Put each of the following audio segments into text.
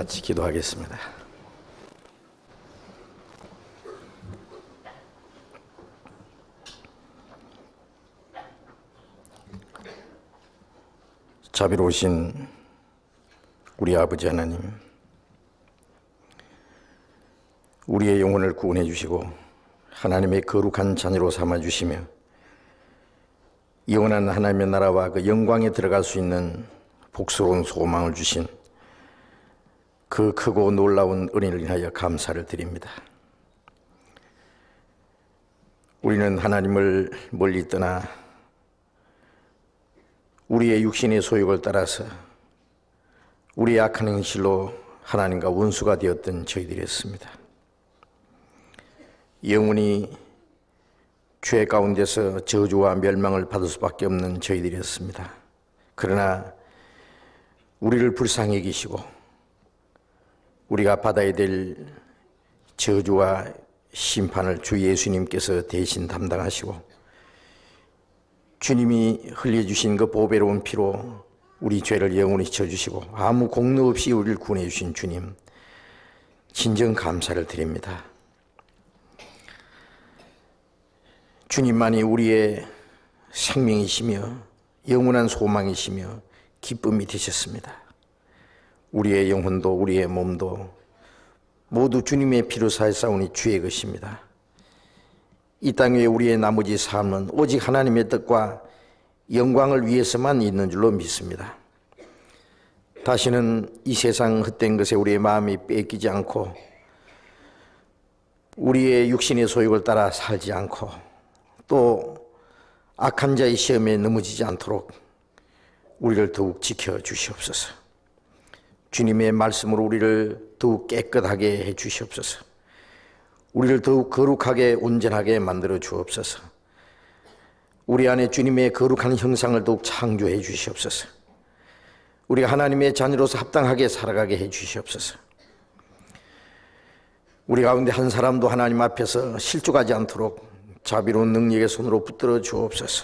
같이 기도하겠습니다. 자비로우신 우리 아버지 하나님, 우리의 영혼을 구원해 주시고 하나님의 거룩한 자녀로 삼아 주시며 영원한 하나님의 나라와 그 영광에 들어갈 수 있는 복스러운 소망을 주신 그 크고 놀라운 은혜를 인하여 감사를 드립니다. 우리는 하나님을 멀리 떠나 우리의 육신의 소욕을 따라서 우리의 악한 행실로 하나님과 원수가 되었던 저희들이었습니다. 영원히 죄 가운데서 저주와 멸망을 받을 수밖에 없는 저희들이었습니다. 그러나 우리를 불쌍히 여기시고 우리가 받아야 될 저주와 심판을 주 예수님께서 대신 담당하시고 주님이 흘려주신 그 보배로운 피로 우리 죄를 영원히 져주시고 아무 공로 없이 우리를 구원해 주신 주님, 진정 감사를 드립니다. 주님만이 우리의 생명이시며 영원한 소망이시며 기쁨이 되셨습니다. 우리의 영혼도 우리의 몸도 모두 주님의 피로 사했사오니 주의 것입니다. 이 땅에 우리의 나머지 삶은 오직 하나님의 뜻과 영광을 위해서만 있는 줄로 믿습니다. 다시는 이 세상 헛된 것에 우리의 마음이 뺏기지 않고 우리의 육신의 소욕을 따라 살지 않고 또 악한 자의 시험에 넘어지지 않도록 우리를 더욱 지켜주시옵소서. 주님의 말씀으로 우리를 더욱 깨끗하게 해주시옵소서. 우리를 더욱 거룩하게 온전하게 만들어 주옵소서. 우리 안에 주님의 거룩한 형상을 더욱 창조해 주시옵소서. 우리가 하나님의 자녀로서 합당하게 살아가게 해 주시옵소서. 우리 가운데 한 사람도 하나님 앞에서 실족하지 않도록 자비로운 능력의 손으로 붙들어 주옵소서.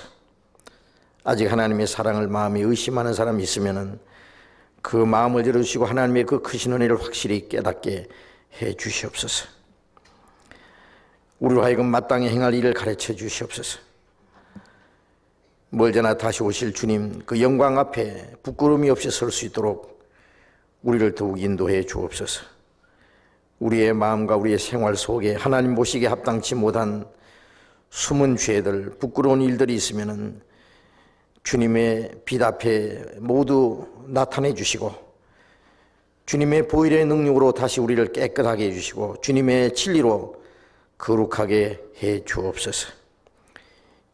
아직 하나님의 사랑을 마음에 의심하는 사람이 있으면 그 마음을 열어주시고 하나님의 그 크신 은혜를 확실히 깨닫게 해 주시옵소서. 우리로 하여금 마땅히 행할 일을 가르쳐 주시옵소서. 멀잖아 다시 오실 주님 그 영광 앞에 부끄러움이 없이 설 수 있도록 우리를 더욱 인도해 주옵소서. 우리의 마음과 우리의 생활 속에 하나님 보시기에 합당치 못한 숨은 죄들, 부끄러운 일들이 있으면 주님의 빛 앞에 모두 나타내 주시고 주님의 보혈의 능력으로 다시 우리를 깨끗하게 해주시고 주님의 진리로 거룩하게 해 주옵소서.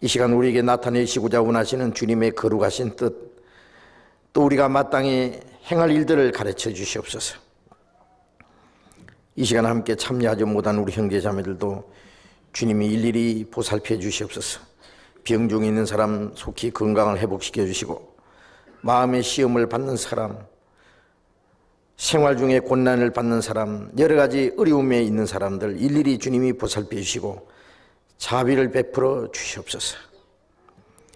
이 시간 우리에게 나타내시고자 원하시는 주님의 거룩하신 뜻, 또 우리가 마땅히 행할 일들을 가르쳐 주시옵소서. 이 시간 함께 참여하지 못한 우리 형제 자매들도 주님이 일일이 보살펴 주시옵소서. 병 중에 있는 사람 속히 건강을 회복시켜 주시고 마음의 시험을 받는 사람, 생활 중에 곤란을 받는 사람, 여러 가지 어려움에 있는 사람들 일일이 주님이 보살펴 주시고 자비를 베풀어 주시옵소서.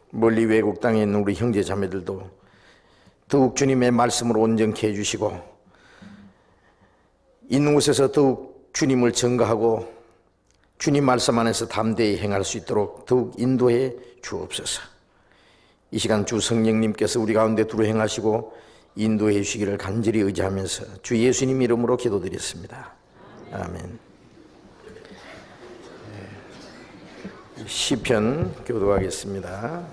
멀리 외국 땅에 있는 우리 형제 자매들도 더욱 주님의 말씀으로 온전케 해주시고 있는 곳에서 더욱 주님을 증거하고 주님 말씀 안에서 담대히 행할 수 있도록 더욱 인도해 주옵소서. 이 시간 주 성령님께서 우리 가운데 두루 행하시고 인도해 주시기를 간절히 의지하면서 주 예수님 이름으로 기도드렸습니다. 아멘. 시편 교도하겠습니다.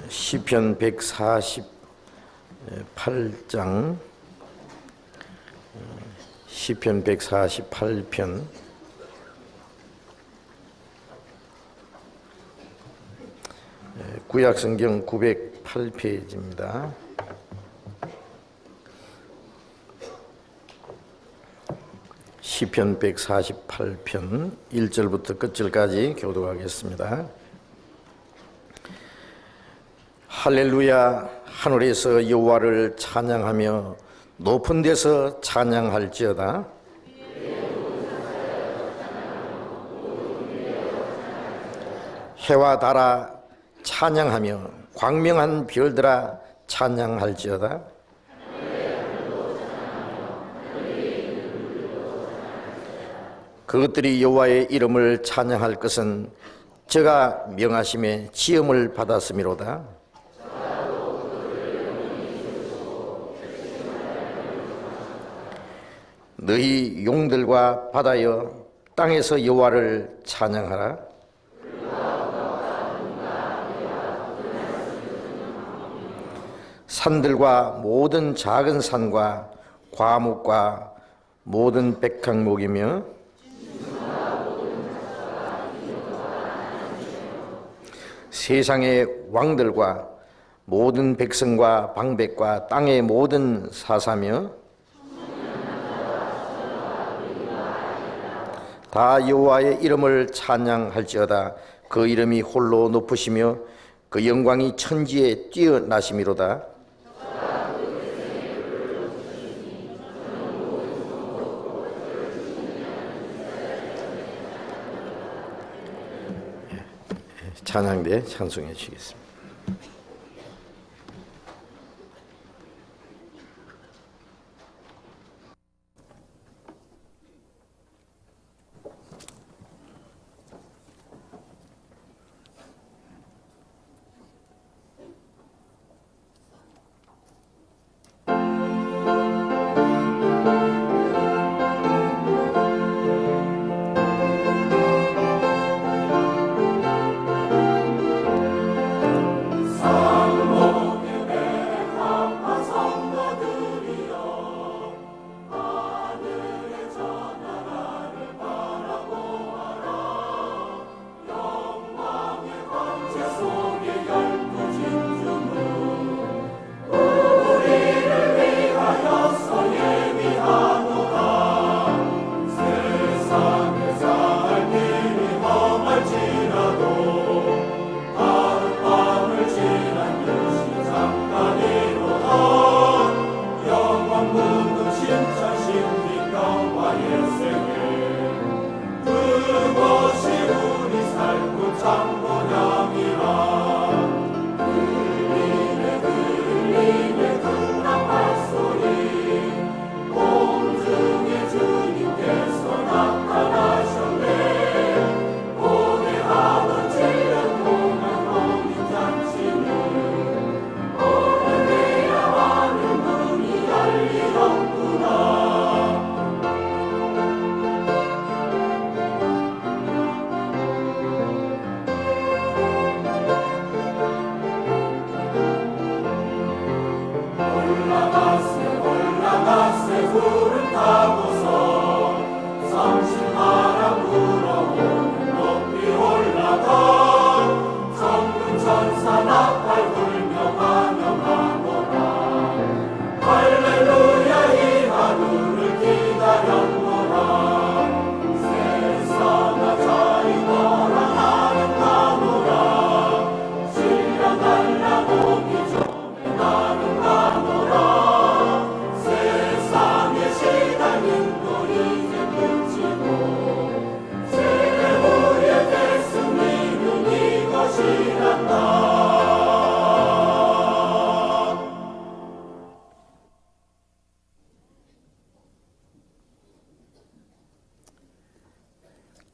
시편 148장 시편 148편 구약성경 908페이지입니다. 시편 148편 1절부터 끝절까지 교독하겠습니다. 할렐루야, 하늘에서 여호와를 찬양하며 높은 데서 찬양할지어다. 해와 달아 찬양하며 광명한 별들아 찬양할지어다. 그것들이 여호와의 이름을 찬양할 것은 저가 명하심에 지음을 받았음이로다. 너희 용들과 바다여 땅에서 여호와를 찬양하라. 산들과 모든 작은 산과 과목과 모든 백향목이며 세상의 왕들과 모든 백성과 방백과 땅의 모든 사사며 다 여호와의 이름을 찬양할지어다. 그 이름이 홀로 높으시며 그 영광이 천지에 뛰어나심이로다. 찬양대 찬송해 주시겠습니다.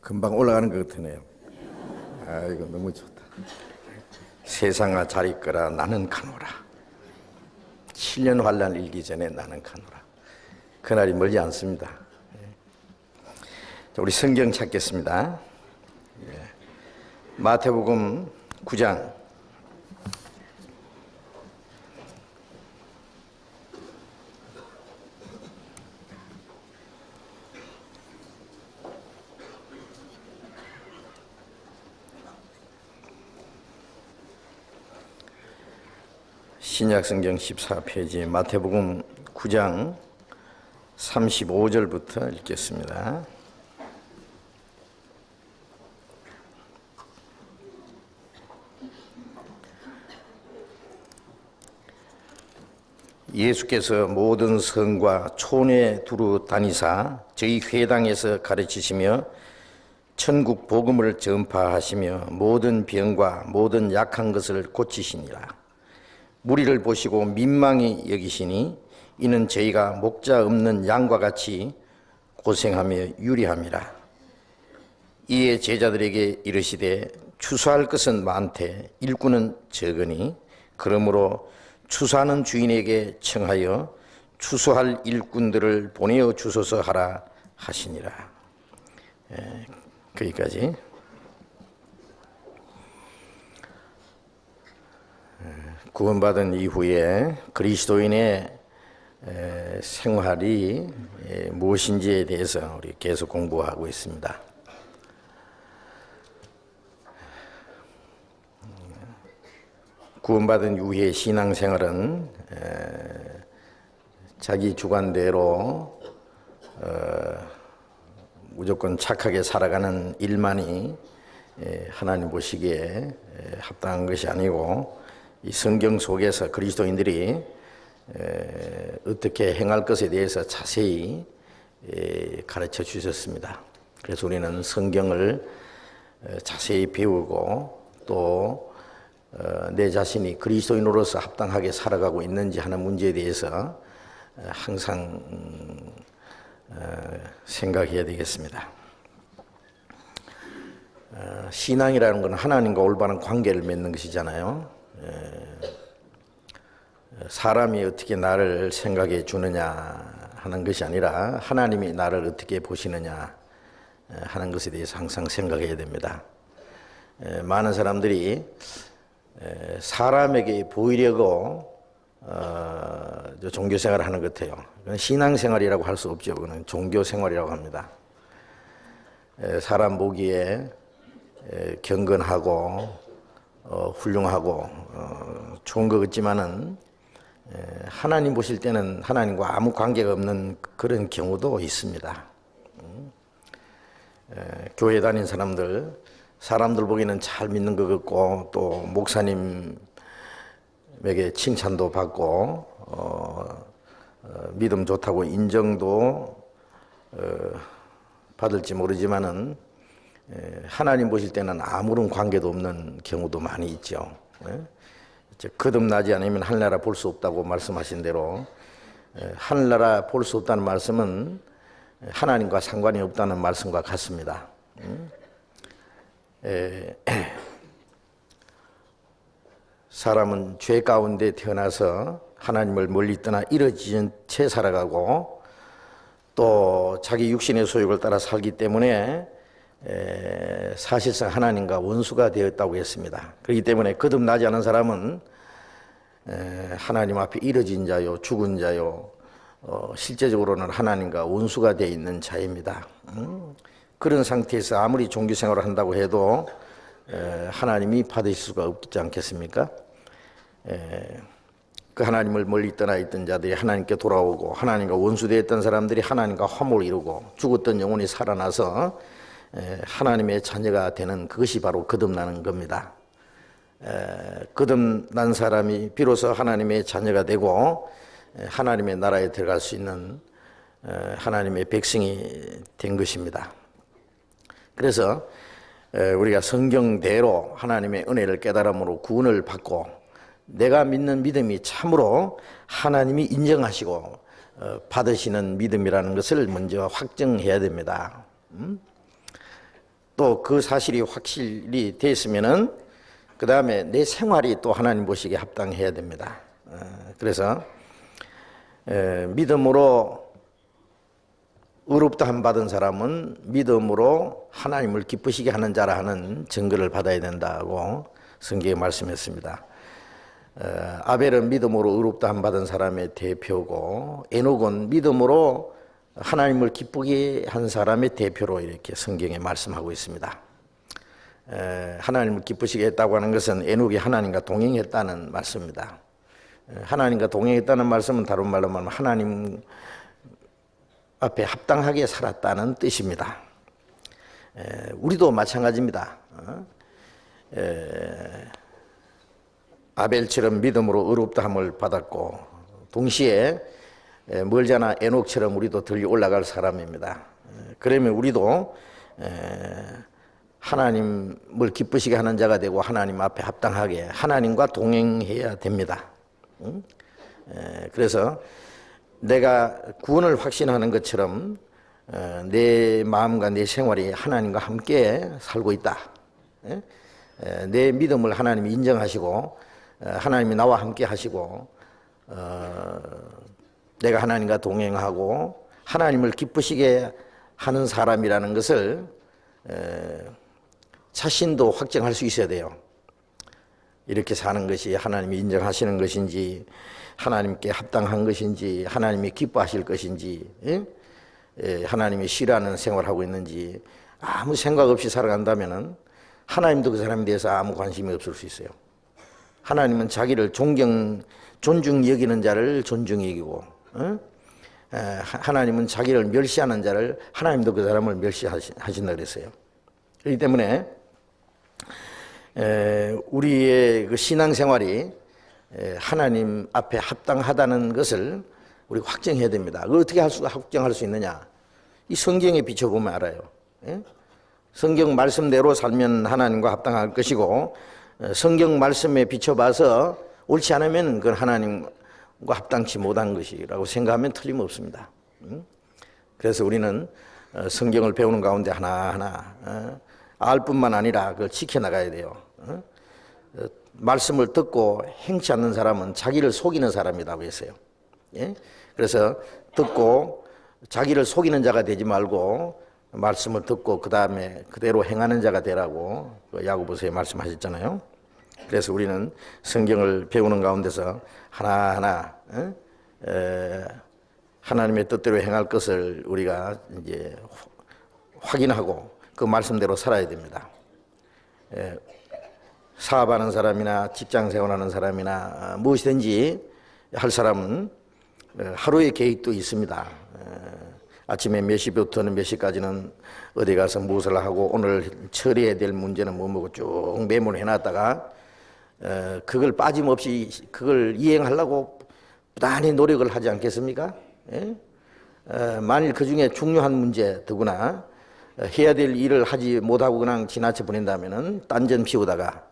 금방 올라가는 것 같으네요. 아, 이거 너무 좋다. 세상아 잘 있거라 나는 가노라. 7년 환난 일기 전에 나는 가노라. 그날이 멀지 않습니다. 자, 우리 성경 찾겠습니다. 마태복음 9장 '신약성경 14페이지 마태복음 9장 35절부터 읽겠습니다. 예수께서 모든 성과 촌에 두루 다니사 저희 회당에서 가르치시며 천국 복음을 전파하시며 모든 병과 모든 약한 것을 고치시니라. 무리를 보시고 민망히 여기시니 이는 저희가 목자 없는 양과 같이 고생하며 유리함이라. 이에 제자들에게 이르시되 추수할 것은 많되 일꾼은 적으니 그러므로 추수하는 주인에게 청하여 추수할 일꾼들을 보내어 주소서 하라 하시니라. 거기까지. 구원받은 이후에 그리스도인의 생활이 무엇인지에 대해서 우리 계속 공부하고 있습니다. 구원받은 이후의 신앙생활은 자기 주관대로 무조건 착하게 살아가는 일만이 하나님 보시기에 합당한 것이 아니고 이 성경 속에서 그리스도인들이 어떻게 행할 것에 대해서 자세히 가르쳐 주셨습니다. 그래서 우리는 성경을 자세히 배우고 또 내 자신이 그리스도인으로서 합당하게 살아가고 있는지 하는 문제에 대해서 항상 생각해야 되겠습니다. 신앙이라는 건 하나님과 올바른 관계를 맺는 것이잖아요. 사람이 어떻게 나를 생각해 주느냐 하는 것이 아니라 하나님이 나를 어떻게 보시느냐 하는 것에 대해서 항상 생각해야 됩니다. 많은 사람들이 사람에게 보이려고 종교생활을 하는 것 같아요. 그건 신앙생활이라고 할 수 없죠. 그건 종교생활이라고 합니다. 사람 보기에 경건하고 훌륭하고 좋은 것 같지만은 하나님 보실 때는 하나님과 아무 관계가 없는 그런 경우도 있습니다. 교회 다닌 사람들 보기에는 잘 믿는 것 같고 또 목사님에게 칭찬도 받고 믿음 좋다고 인정도 받을지 모르지만은 하나님 보실 때는 아무런 관계도 없는 경우도 많이 있죠. 거듭나지 않으면 하늘나라 볼 수 없다고 말씀하신 대로 하늘나라 볼 수 없다는 말씀은 하나님과 상관이 없다는 말씀과 같습니다. 사람은 죄 가운데 태어나서 하나님을 멀리 떠나 이뤄진 채 살아가고 또 자기 육신의 소욕을 따라 살기 때문에 사실상 하나님과 원수가 되었다고 했습니다. 그렇기 때문에 거듭나지 않은 사람은 하나님 앞에 이뤄진 자요, 죽은 자요, 실제적으로는 하나님과 원수가 되어 있는 자입니다. 그런 상태에서 아무리 종교생활을 한다고 해도 하나님이 받으실 수가 없지 않겠습니까? 그 하나님을 멀리 떠나 있던 자들이 하나님께 돌아오고 하나님과 원수되었던 사람들이 하나님과 화목을 이루고 죽었던 영혼이 살아나서 하나님의 자녀가 되는 그것이 바로 거듭나는 겁니다. 거듭난 사람이 비로소 하나님의 자녀가 되고 하나님의 나라에 들어갈 수 있는 하나님의 백성이 된 것입니다. 그래서 우리가 성경대로 하나님의 은혜를 깨달음으로 구원을 받고 내가 믿는 믿음이 참으로 하나님이 인정하시고 받으시는 믿음이라는 것을 먼저 확정해야 됩니다. 또 그 사실이 확실히 됐으면은 그 다음에 내 생활이 또 하나님 보시기에 합당해야 됩니다. 그래서 믿음으로 의롭다함 받은 사람은 믿음으로 하나님을 기쁘시게 하는 자라 하는 증거를 받아야 된다고 성경에 말씀했습니다. 아벨은 믿음으로 의롭다함 받은 사람의 대표고 에녹은 믿음으로 하나님을 기쁘게 한 사람의 대표로 이렇게 성경에 말씀하고 있습니다. 하나님을 기쁘시게 했다고 하는 것은 에녹이 하나님과 동행했다는 말씀입니다. 하나님과 동행했다는 말씀은 다른 말로 말하면 하나님 앞에 합당하게 살았다는 뜻입니다. 우리도 마찬가지입니다. 아벨처럼 믿음으로 의롭다함을 받았고 동시에 멀잖아 에녹처럼 우리도 들리 올라갈 사람입니다. 그러면 우리도 하나님을 기쁘시게 하는 자가 되고 하나님 앞에 합당하게 하나님과 동행해야 됩니다. 그래서 내가 구원을 확신하는 것처럼 내 마음과 내 생활이 하나님과 함께 살고 있다. 내 믿음을 하나님이 인정하시고 하나님이 나와 함께 하시고 내가 하나님과 동행하고 하나님을 기쁘시게 하는 사람이라는 것을 자신도 확정할 수 있어야 돼요. 이렇게 사는 것이 하나님이 인정하시는 것인지, 하나님께 합당한 것인지, 하나님이 기뻐하실 것인지, 하나님이 싫어하는 생활하고 있는지 아무 생각 없이 살아간다면 하나님도 그 사람에 대해서 아무 관심이 없을 수 있어요. 하나님은 자기를 존중히 여기는 자를 존중히 여기고, 하나님은 자기를 멸시하는 자를, 하나님도 그 사람을 멸시하신다 그랬어요. 그렇기 때문에 우리의 그 신앙생활이 하나님 앞에 합당하다는 것을 우리 확정해야 됩니다. 그걸 어떻게 확정할 수 있느냐? 이 성경에 비춰보면 알아요. 성경 말씀대로 살면 하나님과 합당할 것이고, 성경 말씀에 비춰봐서 옳지 않으면 그건 하나님과 합당치 못한 것이라고 생각하면 틀림없습니다. 그래서 우리는 성경을 배우는 가운데 하나하나 알 뿐만 아니라 그걸 지켜나가야 돼요. 말씀을 듣고 행치 않는 사람은 자기를 속이는 사람이라고 했어요. 그래서 듣고 자기를 속이는 자가 되지 말고 말씀을 듣고 그 다음에 그대로 행하는 자가 되라고 야고보서에 말씀하셨잖아요. 그래서 우리는 성경을 배우는 가운데서 하나하나 하나님의 뜻대로 행할 것을 우리가 이제 확인하고 그 말씀대로 살아야 됩니다. 사업하는 사람이나 직장 생활하는 사람이나 무엇이든지 할 사람은 하루의 계획도 있습니다. 아침에 몇 시부터는 몇 시까지는 어디 가서 무엇을 하고 오늘 처리해야 될 문제는 뭐고 쭉 메모를 해놨다가 그걸 빠짐없이 그걸 이행하려고 부단히 노력을 하지 않겠습니까? 만일 그 중에 중요한 문제 더구나 해야 될 일을 하지 못하고 그냥 지나쳐 버린다면은 딴전 피우다가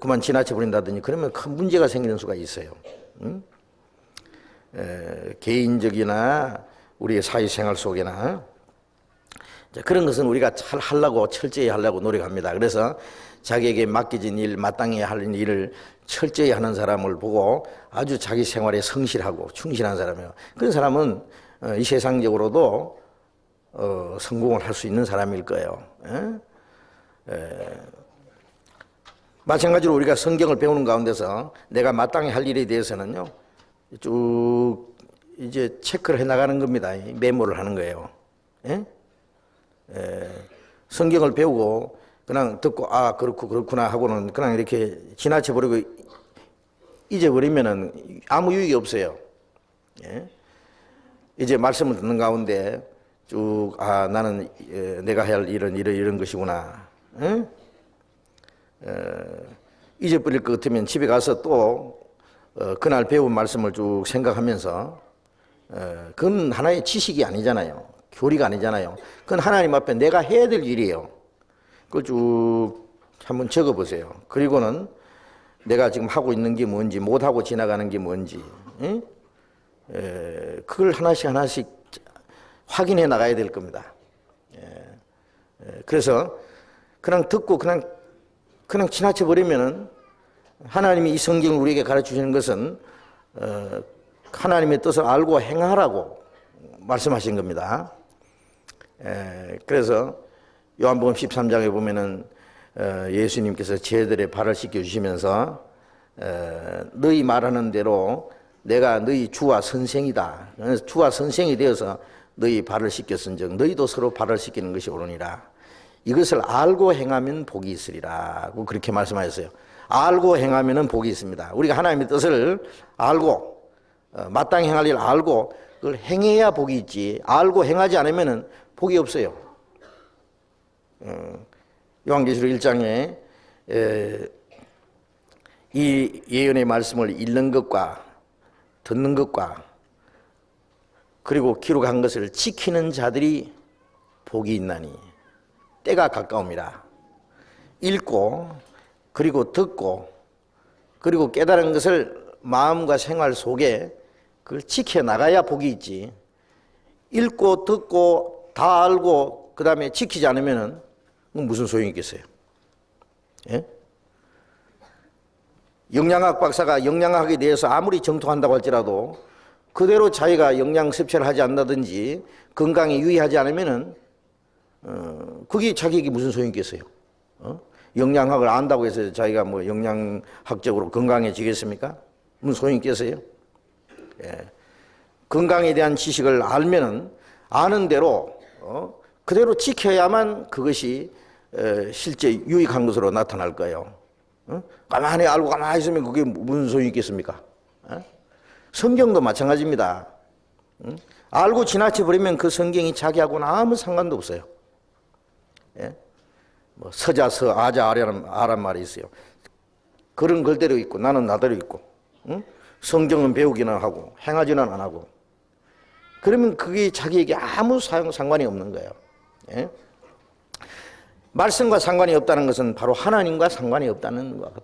그만 지나쳐 버린다더니 그러면 큰 문제가 생기는 수가 있어요. 개인적이나 우리의 사회생활 속에나 그런 것은 우리가 잘 하려고 철저히 하려고 노력합니다. 그래서 자기에게 맡겨진 일, 마땅히 할 일을 철저히 하는 사람을 보고 아주 자기 생활에 성실하고 충실한 사람이에요. 그런 사람은 이 세상적으로도 성공을 할 수 있는 사람일 거예요. 마찬가지로 우리가 성경을 배우는 가운데서 내가 마땅히 할 일에 대해서는요 쭉 이제 체크를 해 나가는 겁니다. 메모를 하는 거예요. 성경을 배우고 그냥 듣고 그렇구나 하고는 그냥 이렇게 지나쳐 버리고 잊어버리면은 아무 유익이 없어요. 이제 말씀을 듣는 가운데 쭉 나는 내가 해야 할 일은 이런 것이구나. 잊어버릴 것 같으면 집에 가서 또 그날 배운 말씀을 쭉 생각하면서 그건 하나의 지식이 아니잖아요. 교리가 아니잖아요. 그건 하나님 앞에 내가 해야 될 일이에요. 그걸 쭉 한번 적어보세요. 그리고는 내가 지금 하고 있는 게 뭔지, 못하고 지나가는 게 뭔지, 그걸 하나씩 확인해 나가야 될 겁니다. 그래서 그냥 듣고 그냥 지나쳐 버리면은 하나님이 이 성경을 우리에게 가르쳐 주시는 것은 하나님의 뜻을 알고 행하라고 말씀하신 겁니다. 그래서 요한복음 13장에 보면은 예수님께서 제자들의 발을 씻겨 주시면서 너희 말하는 대로 내가 너희 주와 선생이다. 주와 선생이 되어서 너희 발을 씻겼은즉 너희도 서로 발을 씻기는 것이 옳으니라. 이것을 알고 행하면 복이 있으리라고 그렇게 말씀하셨어요. 알고 행하면은 복이 있습니다. 우리가 하나님의 뜻을 알고 마땅히 행할 일 알고 그걸 행해야 복이 있지. 알고 행하지 않으면은 복이 없어요. 요한계시록 1장에 이 예언의 말씀을 읽는 것과 듣는 것과 그리고 기록한 것을 지키는 자들이 복이 있나니 때가 가까움이라. 읽고 그리고 듣고 그리고 깨달은 것을 마음과 생활 속에 그걸 지켜나가야 복이 있지. 읽고 듣고 다 알고 그 다음에 지키지 않으면은 무슨 소용이 있겠어요? 예? 영양학 박사가 영양학에 대해서 아무리 정통한다고 할지라도 그대로 자기가 영양 섭취를 하지 않는다든지 건강에 유의하지 않으면은 그게 자기에게 무슨 소용이 있겠어요? 영양학을 안다고 해서 자기가 뭐 영양학적으로 건강해지겠습니까? 무슨 소용이 있겠어요? 예. 건강에 대한 지식을 알면은 아는 대로 그대로 지켜야만 그것이 실제 유익한 것으로 나타날 거예요. 가만히 알고 가만히 있으면 그게 무슨 소용이 있겠습니까? 성경도 마찬가지입니다. 알고 지나쳐 버리면 그 성경이 자기하고는 아무 상관도 없어요. 예? 뭐 서자서 아자 아란 말이 있어요. 글은 글대로 있고 나는 나대로 있고, 성경은 배우기는 하고 행하지는 안 하고. 그러면 그게 자기에게 아무 상관이 없는 거예요. 예? 말씀과 상관이 없다는 것은 바로 하나님과 상관이 없다는 것과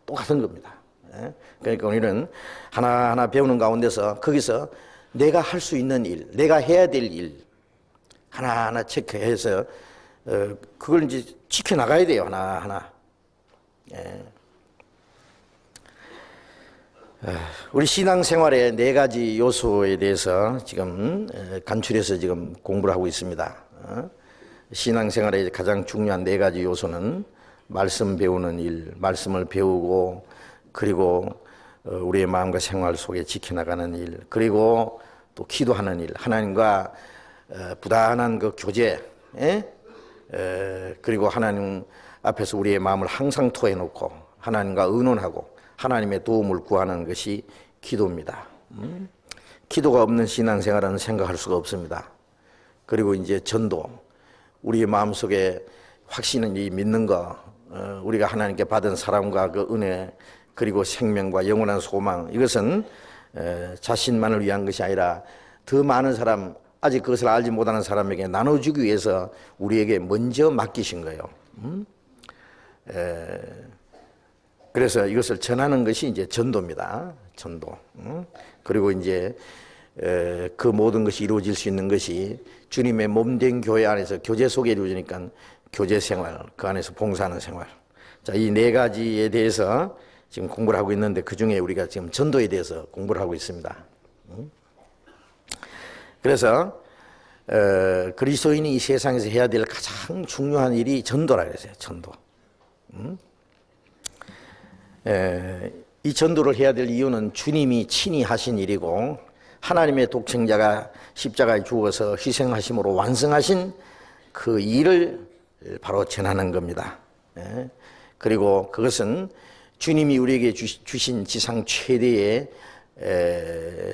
똑같은 겁니다. 예? 그러니까 우리는 하나하나 배우는 가운데서 거기서 내가 할 수 있는 일, 내가 해야 될 일 하나하나 체크해서 그걸 이제 지켜나가야 돼요. 하나하나. 예. 우리 신앙생활의 4가지 요소에 대해서 지금 간추려서 지금 공부를 하고 있습니다. 신앙생활의 가장 중요한 4가지 요소는 말씀 배우는 일, 말씀을 배우고 그리고 우리의 마음과 생활 속에 지켜나가는 일, 그리고 또 기도하는 일, 하나님과 부단한 그 교제, 그리고 하나님 앞에서 우리의 마음을 항상 토해놓고 하나님과 의논하고 하나님의 도움을 구하는 것이 기도입니다. 기도가 없는 신앙생활은 생각할 수가 없습니다. 그리고 이제 전도, 우리의 마음속에 확신이 믿는 거, 우리가 하나님께 받은 사랑과 그 은혜, 그리고 생명과 영원한 소망, 이것은 자신만을 위한 것이 아니라 더 많은 사람, 아직 그것을 알지 못하는 사람에게 나눠주기 위해서 우리에게 먼저 맡기신 거예요. 그래서 이것을 전하는 것이 이제 전도입니다. 전도. 그리고 이제 그 모든 것이 이루어질 수 있는 것이 주님의 몸된 교회 안에서 교제 속에 이루어지니까 교제 생활, 그 안에서 봉사하는 생활. 자, 이 4가지에 대해서 지금 공부를 하고 있는데 그 중에 우리가 지금 전도에 대해서 공부를 하고 있습니다. 그래서 그리스도인이 이 세상에서 해야 될 가장 중요한 일이 전도라 그랬어요. 전도. 이 전도를 해야 될 이유는 주님이 친히 하신 일이고 하나님의 독생자가 십자가에 죽어서 희생하심으로 완성하신 그 일을 바로 전하는 겁니다. 그리고 그것은 주님이 우리에게 주신 지상 최대의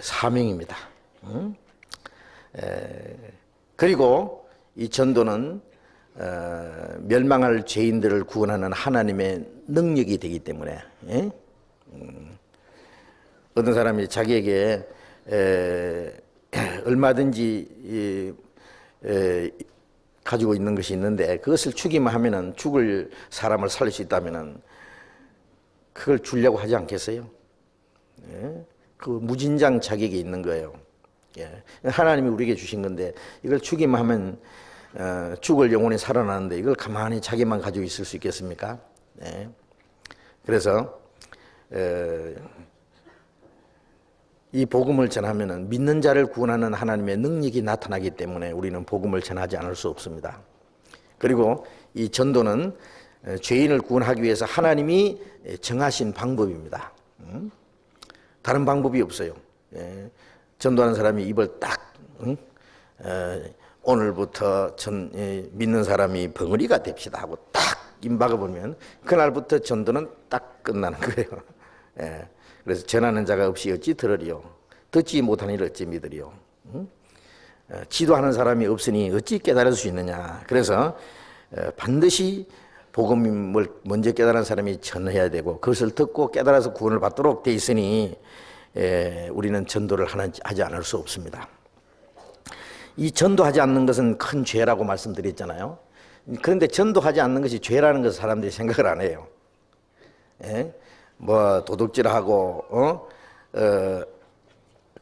사명입니다. 그리고 이 전도는 멸망할 죄인들을 구원하는 하나님의 능력이 되기 때문에 어떤 사람이 자기에게 얼마든지 가지고 있는 것이 있는데 그것을 주기만 하면은 죽을 사람을 살릴 수 있다면은 그걸 주려고 하지 않겠어요? 그 무진장 자격이 있는 거예요. 하나님이 우리에게 주신 건데 이걸 주기만 하면 죽을 영혼이 살아나는데 이걸 가만히 자기만 가지고 있을 수 있겠습니까? 그래서 이 복음을 전하면은 믿는 자를 구원하는 하나님의 능력이 나타나기 때문에 우리는 복음을 전하지 않을 수 없습니다. 그리고 이 전도는 죄인을 구원하기 위해서 하나님이 정하신 방법입니다. 다른 방법이 없어요. 전도하는 사람이 입을 딱 오늘부터 믿는 사람이 벙어리가 됩시다 하고 딱 임박아보면 그날부터 전도는 딱 끝나는 거예요. 그래서 전하는 자가 없이 어찌 들으리요. 듣지 못하니 어찌 믿으리요. 지도하는 사람이 없으니 어찌 깨달을 수 있느냐. 그래서 반드시 복음을 먼저 깨달은 사람이 전해야 되고 그것을 듣고 깨달아서 구원을 받도록 돼 있으니 우리는 전도를 하지 않을 수 없습니다. 이 전도하지 않는 것은 큰 죄라고 말씀드렸잖아요. 그런데 전도하지 않는 것이 죄라는 것을 사람들이 생각을 안 해요. 뭐 도둑질하고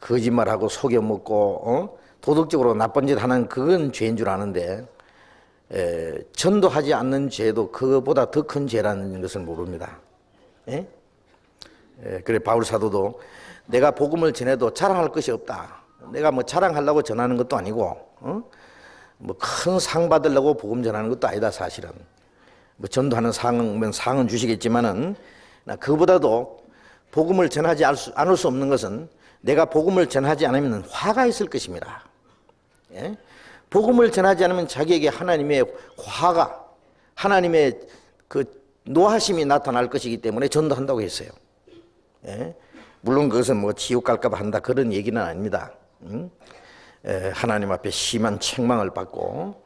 거짓말하고 속여먹고 도덕적으로 나쁜 짓 하는 그건 죄인 줄 아는데 전도하지 않는 죄도 그거보다 더 큰 죄라는 것을 모릅니다. 예? 그래 바울 사도도 내가 복음을 전해도 자랑할 것이 없다. 내가 뭐 자랑하려고 전하는 것도 아니고 뭐 큰 상 받으려고 복음 전하는 것도 아니다. 사실은 뭐 전도하는 상은 주시겠지만은 그보다도 복음을 전하지 않을 수 없는 것은 내가 복음을 전하지 않으면 화가 있을 것입니다. 예? 복음을 전하지 않으면 자기에게 하나님의 화가, 하나님의 그 노하심이 나타날 것이기 때문에 전도한다고 했어요. 예? 물론 그것은 뭐 지옥 갈까봐 한다 그런 얘기는 아닙니다. 하나님 앞에 심한 책망을 받고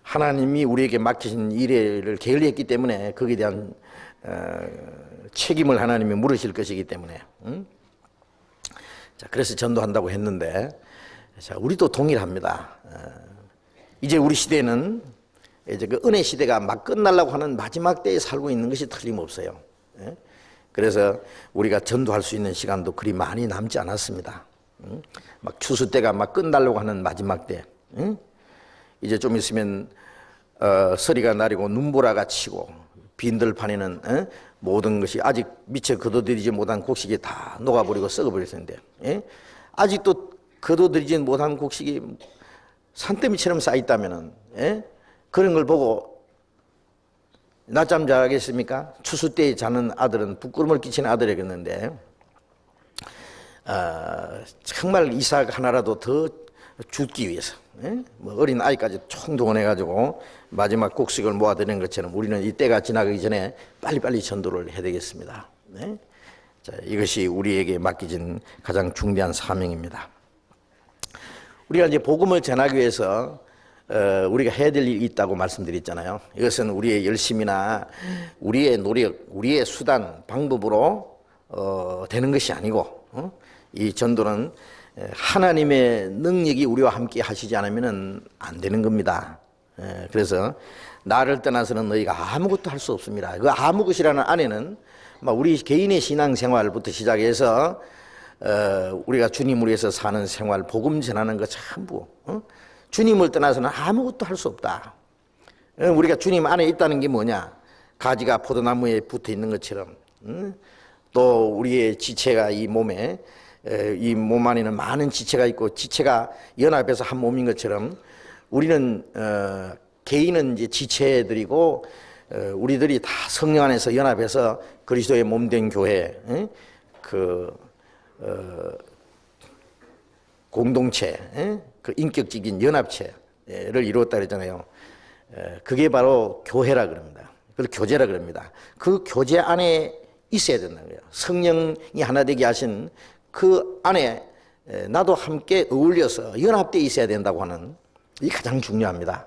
하나님이 우리에게 맡기신 일을 게을리했기 때문에 거기에 대한 책임을 하나님이 물으실 것이기 때문에 자, 그래서 전도한다고 했는데 자, 우리도 동일합니다. 이제 우리 시대는 이제 그 은혜 시대가 막 끝나려고 하는 마지막 때에 살고 있는 것이 틀림없어요. 그래서 우리가 전도할 수 있는 시간도 그리 많이 남지 않았습니다. 막 추수 때가 막 끝나려고 하는 마지막 때, 이제 좀 있으면 서리가 내리고 눈보라가 치고 빈들판에는 모든 것이 아직 미처 거둬들이지 못한 곡식이 다 녹아버리고 썩어버릴 텐데, 아직도 거둬들이지 못한 곡식이 산더미처럼 쌓여있다면은 그런 걸 보고 낮잠 자겠습니까? 추수 때에 자는 아들은 부끄러움을 끼치는 아들이겠는데 정말 이삭 하나라도 더 죽기 위해서 뭐 어린 아이까지 총동원해가지고 마지막 곡식을 모아드리는 것처럼 우리는 이 때가 지나가기 전에 빨리빨리 전도를 해야 되겠습니다. 자, 이것이 우리에게 맡겨진 가장 중대한 사명입니다. 우리가 이제 복음을 전하기 위해서 우리가 해야 될 일이 있다고 말씀드렸잖아요. 이것은 우리의 열심이나 우리의 노력, 우리의 수단, 방법으로 되는 것이 아니고 이 전도는 하나님의 능력이 우리와 함께 하시지 않으면 안 되는 겁니다. 그래서 나를 떠나서는 너희가 아무것도 할 수 없습니다. 그 아무 것이라는 안에는 우리 개인의 신앙생활부터 시작해서 우리가 주님을 위해서 사는 생활, 복음 전하는 거 전부 주님을 떠나서는 아무것도 할 수 없다. 우리가 주님 안에 있다는 게 뭐냐? 가지가 포도나무에 붙어 있는 것처럼 또 우리의 지체가 이 몸에 이 몸 안에는 많은 지체가 있고 지체가 연합해서 한 몸인 것처럼 우리는 개인은 이제 지체들이고 우리들이 다 성령 안에서 연합해서 그리스도의 몸된 교회 공동체, 그 인격적인 연합체를 이루었다 그랬잖아요. 그게 바로 교회라 그럽니다. 그걸 교제라 그럽니다. 그 교제 안에 있어야 된다는 거예요. 성령이 하나 되게 하신 그 안에 나도 함께 어울려서 연합되어 있어야 된다고 하는 이게 가장 중요합니다.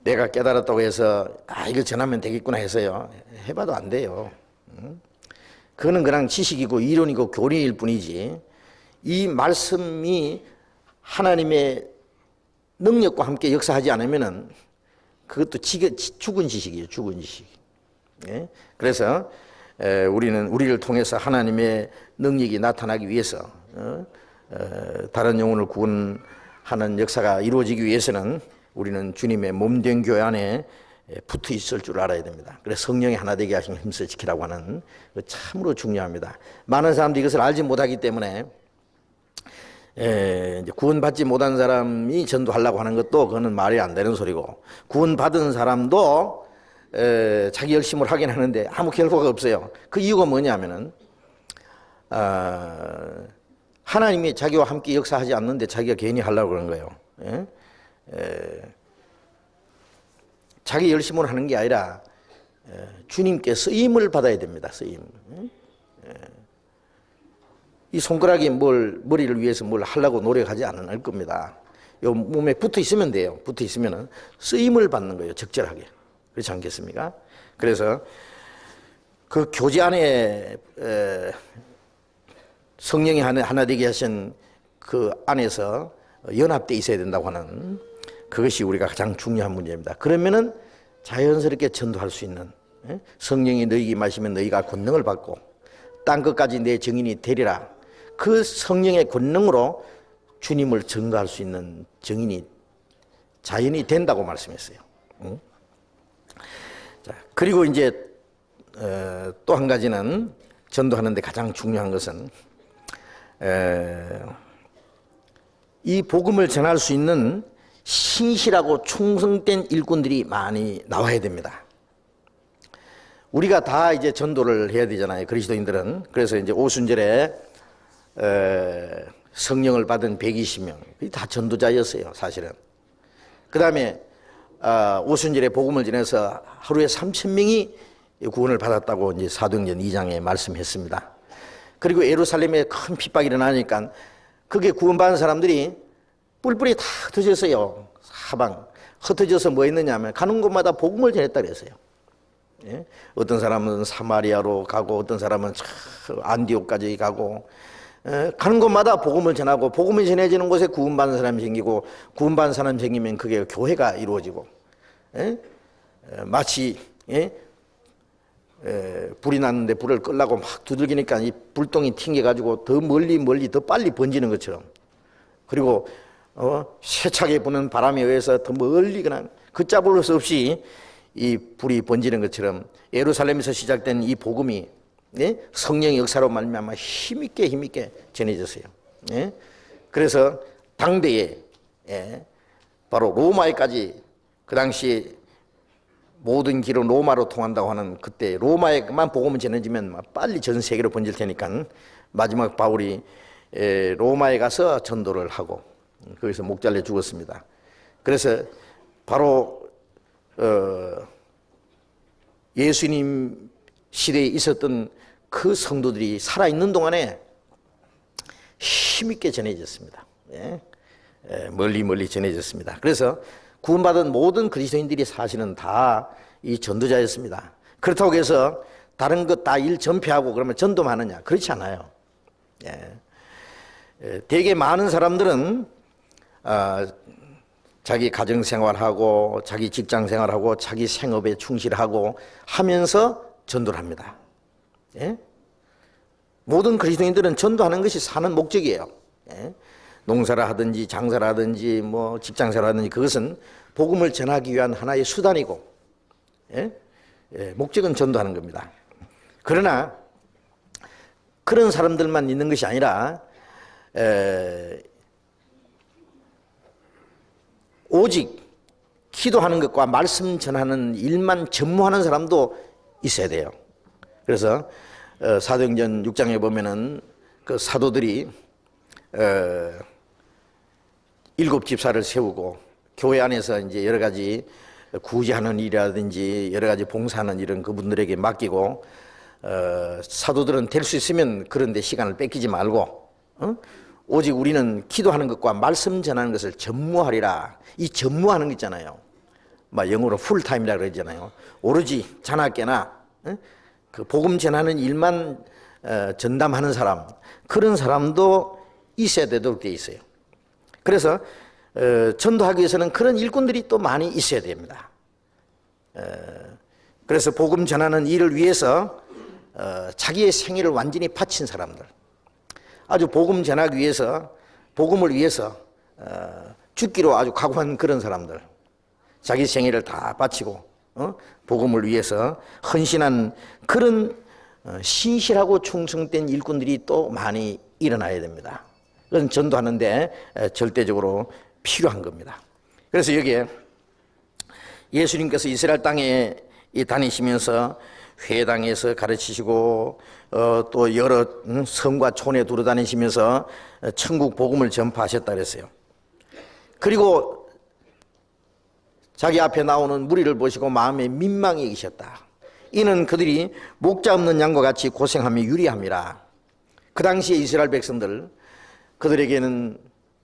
내가 깨달았다고 해서 이거 전하면 되겠구나 해서요. 해봐도 안 돼요. 그거는 그냥 지식이고 이론이고 교리일 뿐이지 이 말씀이 하나님의 능력과 함께 역사하지 않으면은 그것도 죽은 지식이에요. 죽은 지식. 그래서 우리는 우리를 통해서 하나님의 능력이 나타나기 위해서 다른 영혼을 구원하는 역사가 이루어지기 위해서는 우리는 주님의 몸된 교회 안에 붙어 있을 줄 알아야 됩니다. 그래서 성령이 하나 되게 하신 힘써 지키라고 하는 참으로 중요합니다. 많은 사람들이 이것을 알지 못하기 때문에 이제 구원받지 못한 사람이 전도하려고 하는 것도 그거는 말이 안 되는 소리고 구원받은 사람도 자기 열심을 하긴 하는데 아무 결과가 없어요. 그 이유가 뭐냐면은 하나님이 자기와 함께 역사하지 않는데 자기가 괜히 하려고 그러는 거예요. 자기 열심을 하는 게 아니라 주님께 쓰임을 받아야 됩니다. 쓰임. 이 손가락이 머리를 위해서 뭘 하려고 노력하지 않을 겁니다. 요 몸에 붙어 있으면 돼요. 붙어 있으면 쓰임을 받는 거예요. 적절하게. 그렇지 않겠습니까? 그래서 그 교제 안에 성령이 하나 되게 하신 그 안에서 연합되어 있어야 된다고 하는 그것이 우리가 가장 중요한 문제입니다. 그러면은 자연스럽게 전도할 수 있는 성령이 너희에게 마시면 너희가 권능을 받고 땅 끝까지 내 증인이 되리라. 그 성령의 권능으로 주님을 증거할 수 있는 증인이 자연이 된다고 말씀했어요. 자, 그리고 이제 또 한 가지는 전도하는데 가장 중요한 것은 이 복음을 전할 수 있는 신실하고 충성된 일꾼들이 많이 나와야 됩니다. 우리가 다 이제 전도를 해야 되잖아요, 그리스도인들은. 그래서 이제 오순절에 성령을 받은 120명, 다 전도자였어요, 사실은. 그 다음에 오순절에 복음을 전해서 하루에 3,000명이 구원을 받았다고 이제 사도행전 2장에 말씀했습니다. 그리고 예루살렘에 큰 핍박이 일어나니까 그게 구원받은 사람들이 뿔뿔이 다 흩어졌어요. 사방 흩어져서 뭐 했느냐 하면 가는 곳마다 복음을 전했다 그랬어요. 예? 어떤 사람은 사마리아로 가고 어떤 사람은 안디옥까지 가고 가는 곳마다 복음을 전하고 복음이 전해지는 곳에 구원받는 사람이 생기고 구원받는 사람이 생기면 그게 교회가 이루어지고 마치 불이 났는데 불을 끌려고 막 두들기니까 이 불똥이 튕겨가지고 더 멀리 더 빨리 번지는 것처럼 그리고 세차게 부는 바람에 의해서 더 멀리 그냥 걷잡을 수 없이 이 불이 번지는 것처럼 예루살렘에서 시작된 이 복음이 성령의 역사로 말미암아 힘있게 전해졌어요. 그래서 당대에 바로 로마에까지 그 당시에 모든 길은 로마로 통한다고 하는 그때 로마에만 복음이 전해지면 빨리 전 세계로 번질 테니까 마지막 바울이 로마에 가서 전도를 하고 거기서 목 잘려 죽었습니다. 그래서 바로 예수님 시대에 있었던 그 성도들이 살아있는 동안에 힘있게 전해졌습니다. 멀리 전해졌습니다. 그래서 구원받은 모든 그리스도인들이 사실은 다 이 전도자였습니다. 그렇다고 해서 다른 것 다 일 전폐하고 그러면 전도만 하느냐? 그렇지 않아요. 되게 많은 사람들은 자기 가정생활하고 자기 직장생활하고 자기 생업에 충실하고 하면서 전도를 합니다. 모든 그리스도인들은 전도하는 것이 사는 목적이에요. 농사를 하든지 장사를 하든지 뭐 직장생활을 하든지 그것은 복음을 전하기 위한 하나의 수단이고 목적은 전도하는 겁니다. 그러나 그런 사람들만 있는 것이 아니라 오직 기도하는 것과 말씀 전하는 일만 전무하는 사람도 있어야 돼요. 그래서 사도행전 6장에 보면은 그 사도들이 7 집사를 세우고 교회 안에서 이제 여러 가지 구제하는 일이라든지 여러 가지 봉사하는 일은 그분들에게 맡기고 사도들은 될 수 있으면 그런 데 시간을 뺏기지 말고 오직 우리는 기도하는 것과 말씀 전하는 것을 전무하리라. 이 전무하는 거 있잖아요. 막 영어로 풀타임이라고 그러잖아요. 오로지 자나깨나 그 복음 전하는 일만 전담하는 사람, 그런 사람도 있어야 되도록 되어 있어요. 그래서 전도하기 위해서는 그런 일꾼들이 또 많이 있어야 됩니다. 그래서 복음 전하는 일을 위해서 자기의 생애를 완전히 바친 사람들, 아주 복음 전하기 위해서, 복음을 위해서 죽기로 아주 각오한 그런 사람들, 자기 생애를 다 바치고 복음을 위해서 헌신한 그런 신실하고 충성된 일꾼들이 또 많이 일어나야 됩니다. 그건 전도하는데 절대적으로 필요한 겁니다. 그래서 여기에 예수님께서 이스라엘 땅에 다니시면서 회당에서 가르치시고 또 여러 성과 촌에 두루다니시면서 천국 복음을 전파하셨다 그랬어요. 그리고 자기 앞에 나오는 무리를 보시고 마음에 민망히 여기셨다. 이는 그들이 목자 없는 양과 같이 고생하며 유리함이라. 그 당시에 이스라엘 백성들, 그들에게는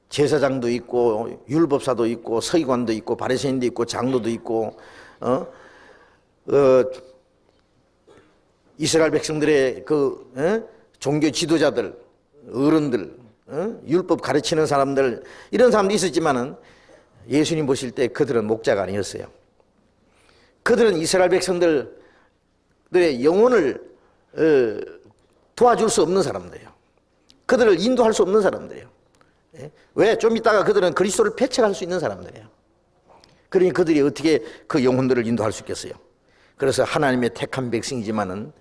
제사장도 있고 율법사도 있고 서기관도 있고 바리새인도 있고 장로도 있고 이스라엘 백성들의 그 종교 지도자들, 어른들, 율법 가르치는 사람들, 이런 사람도 있었지만은 예수님 보실 때 그들은 목자가 아니었어요. 그들은 이스라엘 백성들의 영혼을 도와줄 수 없는 사람들이에요. 그들을 인도할 수 없는 사람들이에요. 왜? 좀 이따가 그들은 그리스도를 배척할 수 있는 사람들이에요. 그러니 그들이 어떻게 그 영혼들을 인도할 수 있겠어요? 그래서 하나님의 택한 백성이지만은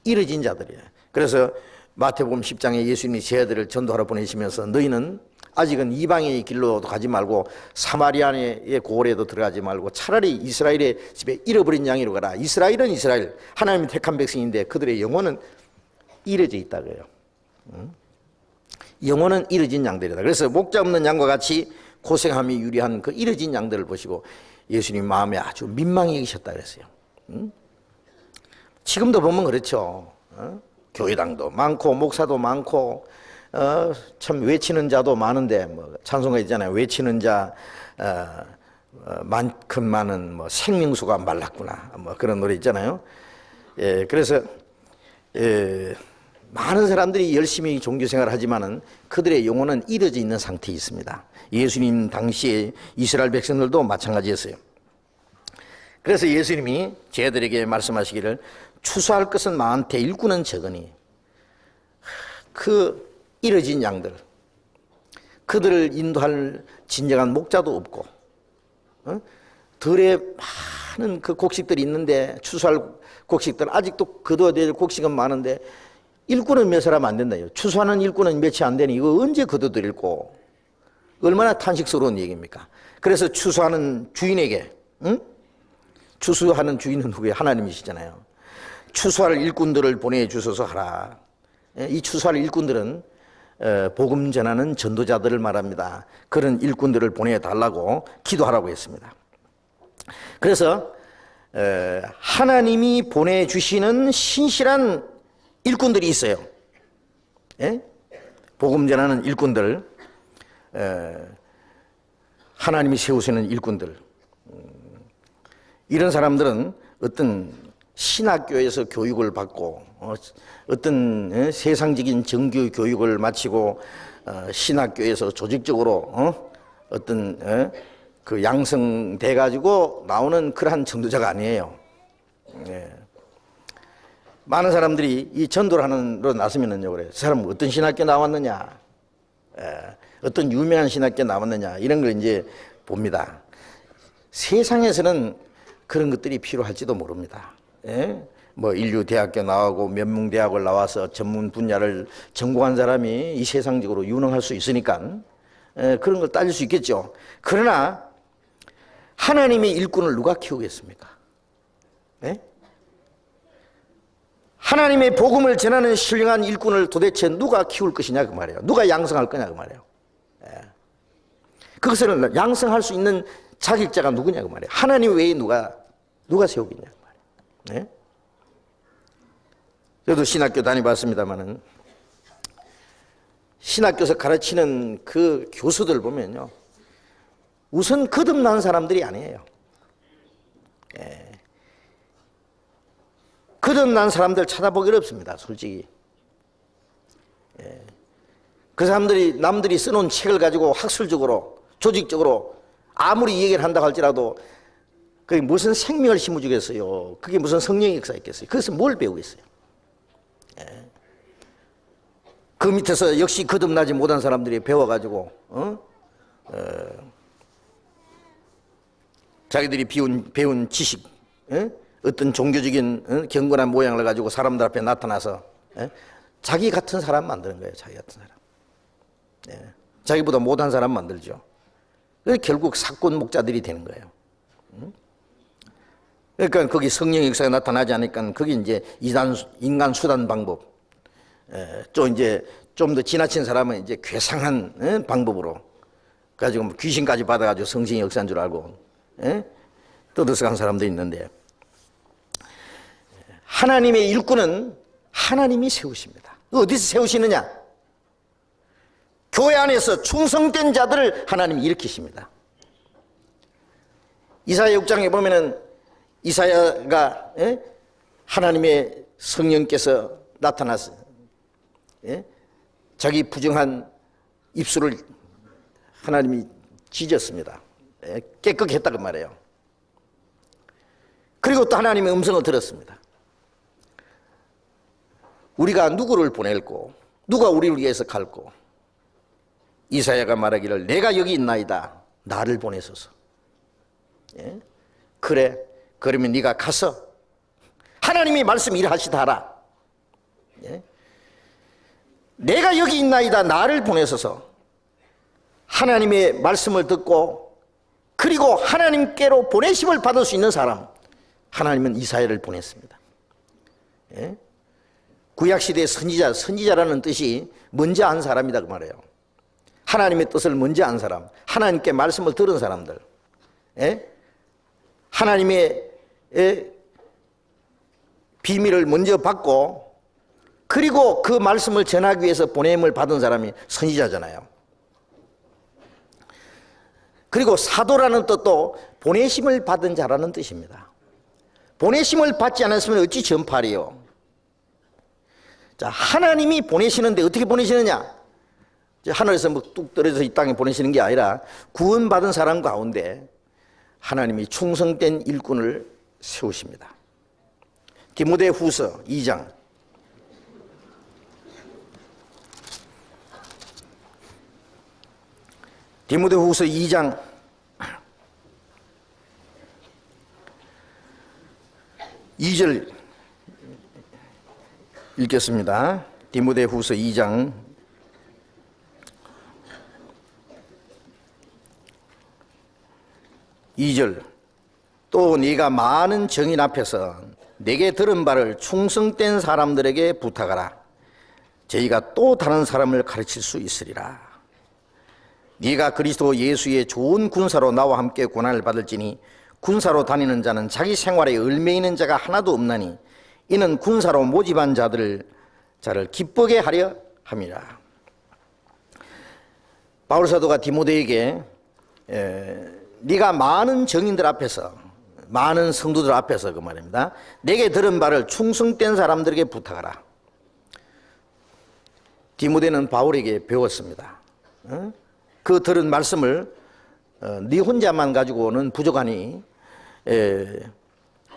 이르진 자들이에요. 그래서 마태복음 10장에 예수님이 제 아들을 전도하러 보내시면서 너희는 아직은 이방의 길로도 가지 말고 사마리아의 고을에도 들어가지 말고 차라리 이스라엘의 집에 잃어버린 양이로 가라. 이스라엘은 이스라엘, 하나님의 택한 백성인데 그들의 영혼은 잃어져 있다 그래요. 영혼은 잃어진 양들이다. 그래서 목자 없는 양과 같이 고생함이 유리한 그 잃어진 양들을 보시고 예수님 마음에 아주 민망히 여기셨다 그랬어요. 지금도 보면 그렇죠. 교회당도 많고 목사도 많고 참 외치는 자도 많은데 뭐 찬송가 있잖아요. 외치는 자 만큼 많은 뭐 생명수가 말랐구나 뭐 그런 노래 있잖아요. 그래서 많은 사람들이 열심히 종교생활을 하지만은 그들의 영혼은 잃어져 있는 상태에 있습니다. 예수님 당시에 이스라엘 백성들도 마찬가지였어요. 그래서 예수님이 제자들에게 말씀하시기를 추수할 것은 많은데 일꾼은 적으니 그 잃어진 양들 그들을 인도할 진정한 목자도 없고 들에 많은 그 곡식들이 있는데 추수할 곡식들 아직도 거둬야 될 곡식은 많은데 일꾼은 몇 사람 안 된다요. 추수하는 일꾼은 몇이 안 되니 이거 언제 거둬들일고 얼마나 탄식스러운 얘기입니까? 그래서 추수하는 주인에게 추수하는 주인은 누구예요? 하나님이시잖아요. 추수할 일꾼들을 보내주셔서 하라. 이 추수할 일꾼들은 복음 전하는 전도자들을 말합니다. 그런 일꾼들을 보내달라고 기도하라고 했습니다. 그래서 하나님이 보내주시는 신실한 일꾼들이 있어요. 복음 전하는 일꾼들, 하나님이 세우시는 일꾼들. 이런 사람들은 어떤 신학교에서 교육을 받고 어떤 세상적인 정규 교육을 마치고 신학교에서 조직적으로 어떤 그 양성돼 가지고 나오는 그러한 전도자가 아니에요. 많은 사람들이 이 전도를 하는로 나서면은요 그래. 그 사람은 어떤 신학교 나왔느냐, 어떤 유명한 신학교 나왔느냐 이런 걸 이제 봅니다. 세상에서는 그런 것들이 필요할지도 모릅니다. 뭐 인류대학교 나오고 명문대학을 나와서 전문 분야를 전공한 사람이 이 세상적으로 유능할 수 있으니까 그런 걸 따질 수 있겠죠. 그러나 하나님의 일꾼을 누가 키우겠습니까? 하나님의 복음을 전하는 신령한 일꾼을 도대체 누가 키울 것이냐 그 말이에요. 누가 양성할 거냐 그 말이에요. 그것을 양성할 수 있는 자격자가 누구냐 그 말이에요. 하나님 외에 누가 세우겠냐 그 말이에요. 저도 신학교 다녀봤습니다만은 신학교에서 가르치는 그 교수들 보면요 우선 거듭난 사람들이 아니에요. 거듭난 사람들 찾아보기 어렵습니다. 솔직히. 그 사람들이 남들이 써놓은 책을 가지고 학술적으로 조직적으로 아무리 얘기를 한다고 할지라도 그게 무슨 생명을 심어주겠어요. 그게 무슨 성령의 역사가 있겠어요. 그것을 뭘 배우겠어요. 그 밑에서 역시 거듭나지 못한 사람들이 배워가지고 자기들이 배운 지식 어떤 종교적인 경건한 모양을 가지고 사람들 앞에 나타나서 자기 같은 사람 만드는 거예요. 자기 같은 사람. 자기보다 못한 사람 만들죠. 결국 사건 목자들이 되는 거예요. 그러니까 거기 성령 역사가 나타나지 않으니까 거기 이제 인간 수단 방법, 또 이제 좀 더 지나친 사람은 이제 괴상한 방법으로 가지고 귀신까지 받아가지고 성신의 역사인 줄 알고 떠들썩한 사람도 있는데 하나님의 일꾼은 하나님이 세우십니다. 어디서 세우시느냐? 교회 안에서 충성된 자들을 하나님이 일으키십니다. 이사야 6장에 보면은 이사야가 하나님의 성령께서 나타나서 자기 부정한 입술을 하나님이 찢었습니다. 깨끗했다고 말해요. 그리고 또 하나님의 음성을 들었습니다. 우리가 누구를 보낼고 누가 우리를 위해서 갈고? 이사야가 말하기를 내가 여기 있나이다. 나를 보내소서. 예? 그래. 그러면 네가 가서 하나님이 말씀 일하시다 하라. 예? 내가 여기 있나이다. 나를 보내소서. 하나님의 말씀을 듣고 그리고 하나님께로 보내심을 받을 수 있는 사람, 하나님은 이사야를 보냈습니다. 예? 구약시대의 선지자라는 뜻이 먼저 안 사람이다 그 말이에요. 하나님의 뜻을 먼저 안 사람, 하나님께 말씀을 들은 사람들, 예? 하나님의 비밀을 먼저 받고 그리고 그 말씀을 전하기 위해서 보냄을 받은 사람이 선지자잖아요. 그리고 사도라는 뜻도 보내심을 받은 자라는 뜻입니다. 보내심을 받지 않았으면 어찌 전파리요? 자, 하나님이 보내시는데 어떻게 보내시느냐? 하늘에서 뭐 뚝 떨어져서 이 땅에 보내시는 게 아니라 구원받은 사람 가운데 하나님이 충성된 일꾼을 세우십니다. 디모데후서 2장 디모데후서 2장 2절 읽겠습니다. 디모데후서 2장 2절 또 네가 많은 정인 앞에서 내게 들은 바를 충성된 사람들에게 부탁하라. 저희가 또 다른 사람을 가르칠 수 있으리라. 네가 그리스도 예수의 좋은 군사로 나와 함께 고난을 받을지니 군사로 다니는 자는 자기 생활에 얽매이는 자가 하나도 없나니 이는 군사로 모집한 자를 기쁘게 하려 함이라. 바울 사도가 디모데에게 네가 많은 정인들 앞에서, 많은 성도들 앞에서 그 말입니다, 내게 들은 바를 충성된 사람들에게 부탁하라. 디모데는 바울에게 배웠습니다. 그 들은 말씀을 네 혼자만 가지고는 부족하니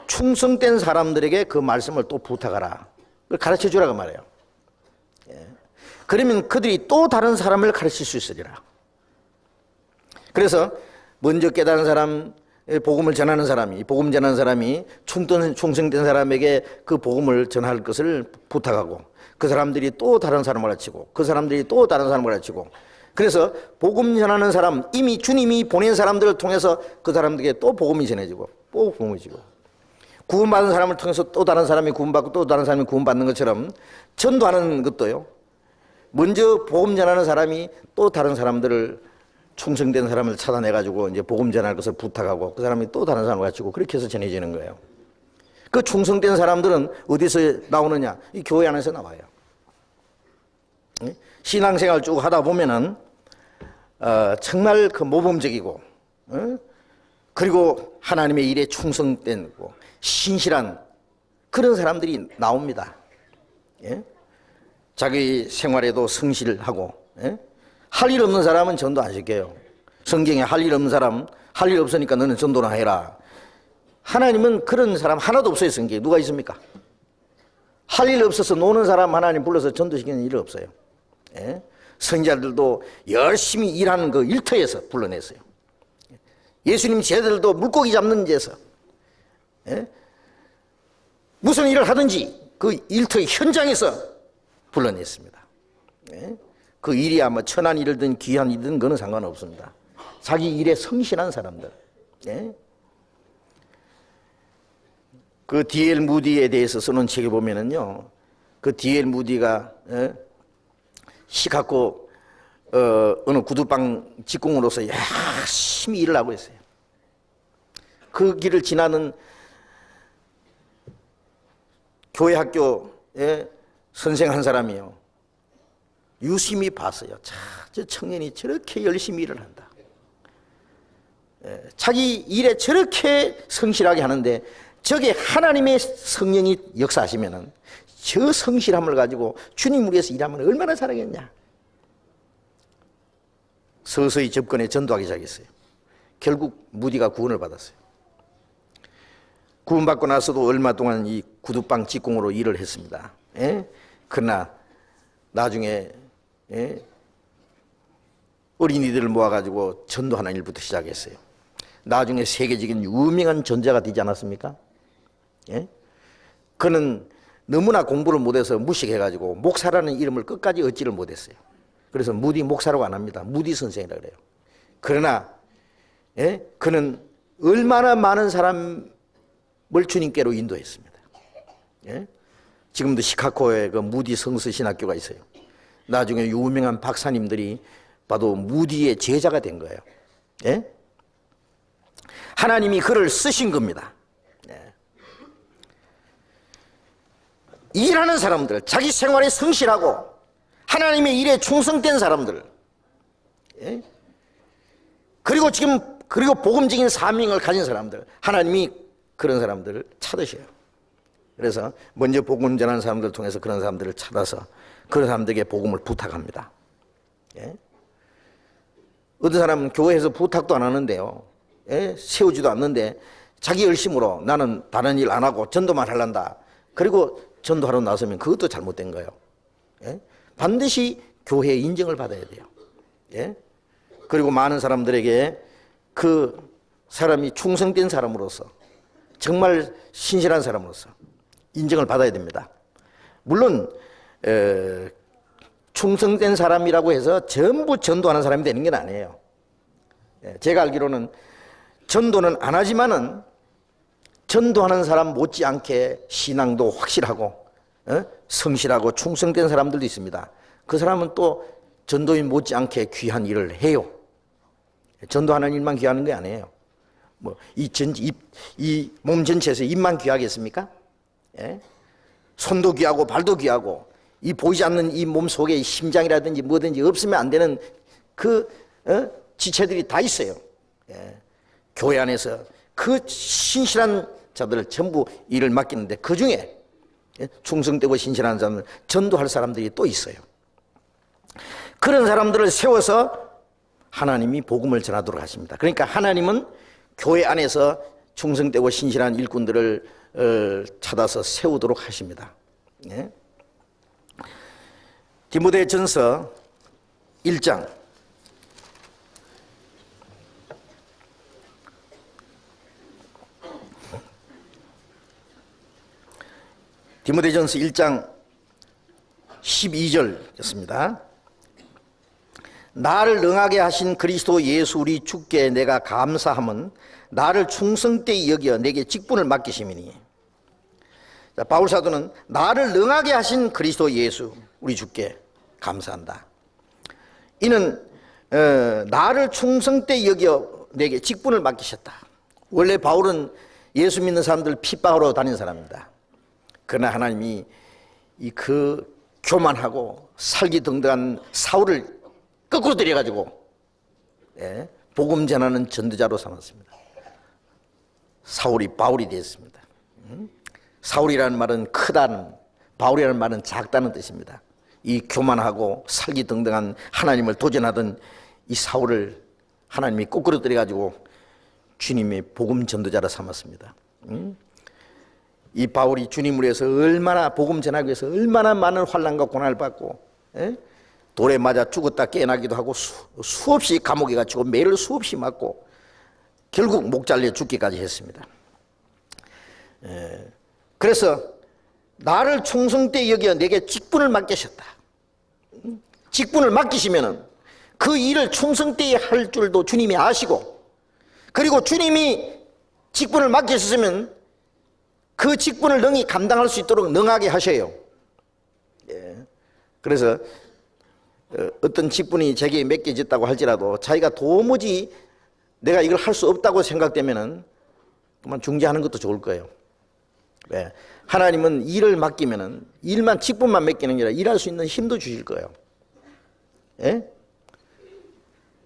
충성된 사람들에게 그 말씀을 또 부탁하라. 그걸 가르쳐 주라고 말해요. 그러면 그들이 또 다른 사람을 가르칠 수 있으리라. 그래서 먼저 깨달은 사람, 복음을 전하는 사람이, 복음 전하는 사람이 충성된 사람에게 그 복음을 전할 것을 부탁하고 그 사람들이 또 다른 사람을 가르치고 그 사람들이 또 다른 사람을 가르치고, 그래서 복음 전하는 사람, 이미 주님이 보낸 사람들을 통해서 그 사람들에게 또 복음이 전해지고 또 복음이 지고, 구원받은 사람을 통해서 또 다른 사람이 구원받고 또 다른 사람이 구원받는 것처럼 전도하는 것도요, 먼저 복음 전하는 사람이 또 다른 사람들을, 충성된 사람을 찾아내가지고 이제 복음 전할 것을 부탁하고 그 사람이 또 다른 사람을 가르치고 그렇게 해서 전해지는 거예요. 그 충성된 사람들은 어디서 나오느냐? 이 교회 안에서 나와요. 신앙생활 쭉 하다 보면은 정말 그 모범적이고 그리고 하나님의 일에 충성된 신실한 그런 사람들이 나옵니다. 자기 생활에도 성실하고, 할 일 없는 사람은 전도 안 시켜요. 성경에 할 일 없는 사람, 할 일 없으니까 너는 전도나 해라. 하나님은 그런 사람 하나도 없어요. 성경에 누가 있습니까? 할 일 없어서 노는 사람 하나님 불러서 전도시키는 일 없어요. 선지자들도 열심히 일하는 그 일터에서 불러냈어요. 예수님 제자들도 물고기 잡는 데서 무슨 일을 하든지 그 일터의 현장에서 불러냈습니다. 그 일이 아마 천한 일이든 귀한 일이든 그건 상관없습니다. 자기 일에 성실한 사람들. 그 D.L. 무디에 대해서 쓰는 책에 보면은요, 그 D.L. 무디가 시카고 어느 구두방 직공으로서 열심히 일을 하고 있어요. 그 길을 지나는 교회 학교에 선생 한 사람이요, 유심히 봤어요. 저 청년이 저렇게 열심히 일을 한다. 자기 일에 저렇게 성실하게 하는데 저게 하나님의 성령이 역사하시면은 저 성실함을 가지고 주님을 위해서 일하면 얼마나 잘하겠냐. 서서히 접근해 전도하기 시작했어요. 결국 무디가 구원을 받았어요. 구원받고 나서도 얼마 동안 이 구두방 직공으로 일을 했습니다. 그러나 나중에 어린이들을 모아가지고 전도하는 일부터 시작했어요. 나중에 세계적인 유명한 전자가 되지 않았습니까? 그는 너무나 공부를 못해서 무식해가지고 목사라는 이름을 끝까지 얻지를 못했어요. 그래서 무디 목사라고 안 합니다. 무디 선생이라고 그래요. 그러나 그는 얼마나 많은 사람을 주님께로 인도했습니다. 지금도 시카고에 그 무디 성서신학교가 있어요. 나중에 유명한 박사님들이 봐도 무디의 제자가 된 거예요. 하나님이 그를 쓰신 겁니다. 일하는 사람들, 자기 생활에 성실하고 하나님의 일에 충성된 사람들, 그리고 복음적인 사명을 가진 사람들, 하나님이 그런 사람들을 찾으셔요. 그래서 먼저 복음 전하는 사람들을 통해서 그런 사람들을 찾아서 그런 사람들에게 복음을 부탁합니다. 어떤 사람은 교회에서 부탁도 안 하는데요, 세우지도 않는데 자기 열심으로 나는 다른 일 안 하고 전도만 하란다. 그리고 전도하러 나서면 그것도 잘못된 거예요. 반드시 교회의 인정을 받아야 돼요. 그리고 많은 사람들에게 그 사람이 충성된 사람으로서, 정말 신실한 사람으로서 인정을 받아야 됩니다. 물론 충성된 사람이라고 해서 전부 전도하는 사람이 되는 건 아니에요. 제가 알기로는 전도는 안 하지만은 전도하는 사람 못지않게 신앙도 확실하고 성실하고 충성된 사람들도 있습니다. 그 사람은 또 전도인 못지않게 귀한 일을 해요. 전도하는 일만 귀하는 게 아니에요. 뭐 이 몸 전체에서 입만 귀하겠습니까? 손도 귀하고 발도 귀하고 이 보이지 않는 이 몸 속에 심장이라든지 뭐든지 없으면 안 되는 그 지체들이 다 있어요. 교회 안에서 그 신실한 자들을 전부 일을 맡기는데 그 중에 충성되고 신실한 사람들, 전도할 사람들이 또 있어요. 그런 사람들을 세워서 하나님이 복음을 전하도록 하십니다. 그러니까 하나님은 교회 안에서 충성되고 신실한 일꾼들을 찾아서 세우도록 하십니다. 디모데전서 1장 디모데전서 1장 12절이었습니다. 나를 능하게 하신 그리스도 예수 우리 주께 내가 감사함은 나를 충성되이 여겨 내게 직분을 맡기심이니. 바울 사도는 나를 능하게 하신 그리스도 예수 우리 주께 감사한다. 이는 나를 충성되이 여겨 내게 직분을 맡기셨다. 원래 바울은 예수 믿는 사람들 핍박하러 다니는 사람입니다. 그러나 하나님이 그 교만하고 살기등등한 사울을 거꾸로 들여가지고 복음 전하는 전도자로 삼았습니다. 사울이 바울이 되었습니다. 사울이라는 말은 크다는, 바울이라는 말은 작다는 뜻입니다. 이 교만하고 살기등등한 하나님을 도전하던 이 사울을 하나님이 거꾸로 들여가지고 주님의 복음 전도자로 삼았습니다. 이 바울이 주님을 위해서 얼마나 복음 전하기 위해서 얼마나 많은 환난과 고난을 받고 돌에 맞아 죽었다 깨어나기도 하고 수없이 감옥에 갇히고 매를 수없이 맞고 결국 목 잘려 죽기까지 했습니다. 그래서 나를 충성되이 여겨 내게 직분을 맡기셨다. 직분을 맡기시면은 그 일을 충성되이 할 줄도 주님이 아시고, 그리고 주님이 직분을 맡기셨으면 그 직분을 능히 감당할 수 있도록 능하게 하셔요. 그래서 어떤 직분이 제게 맡겨졌다고 할지라도 자기가 도무지 내가 이걸 할 수 없다고 생각되면은 그만 중지하는 것도 좋을 거예요. 왜? 하나님은 일을 맡기면은 일만 직분만 맡기는 게 아니라 일할 수 있는 힘도 주실 거예요.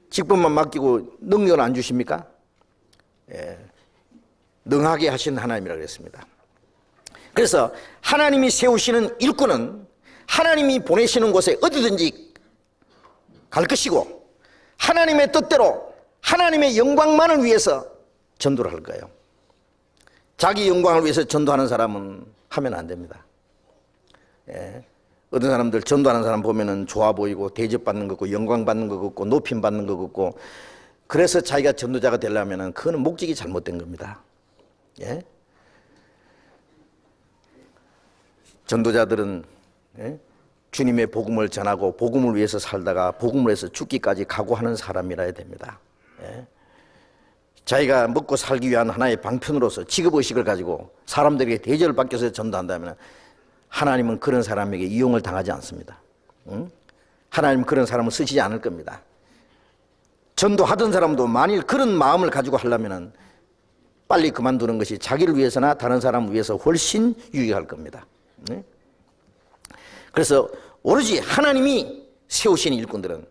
직분만 맡기고 능력은 안 주십니까? 능하게 하신 하나님이라고 그랬습니다. 그래서 하나님이 세우시는 일꾼은 하나님이 보내시는 곳에 어디든지 갈 것이고, 하나님의 뜻대로 하나님의 영광만을 위해서 전도를 할 거예요. 자기 영광을 위해서 전도하는 사람은 하면 안 됩니다. 어떤 사람들 전도하는 사람 보면은 좋아 보이고 대접받는 것 같고 영광 받는 것 같고 높임 받는 것 같고 그래서 자기가 전도자가 되려면은 그거는 목적이 잘못된 겁니다. 예? 전도자들은 주님의 복음을 전하고 복음을 위해서 살다가 복음을 위해서 죽기까지 각오하는 사람이라 해야 됩니다. 자기가 먹고 살기 위한 하나의 방편으로서 직업의식을 가지고 사람들에게 대접을 받기 위해서 전도한다면 하나님은 그런 사람에게 이용을 당하지 않습니다. 하나님은 그런 사람을 쓰시지 않을 겁니다. 전도하던 사람도 만일 그런 마음을 가지고 하려면 빨리 그만두는 것이 자기를 위해서나 다른 사람을 위해서 훨씬 유익할 겁니다. 그래서 오로지 하나님이 세우신 일꾼들은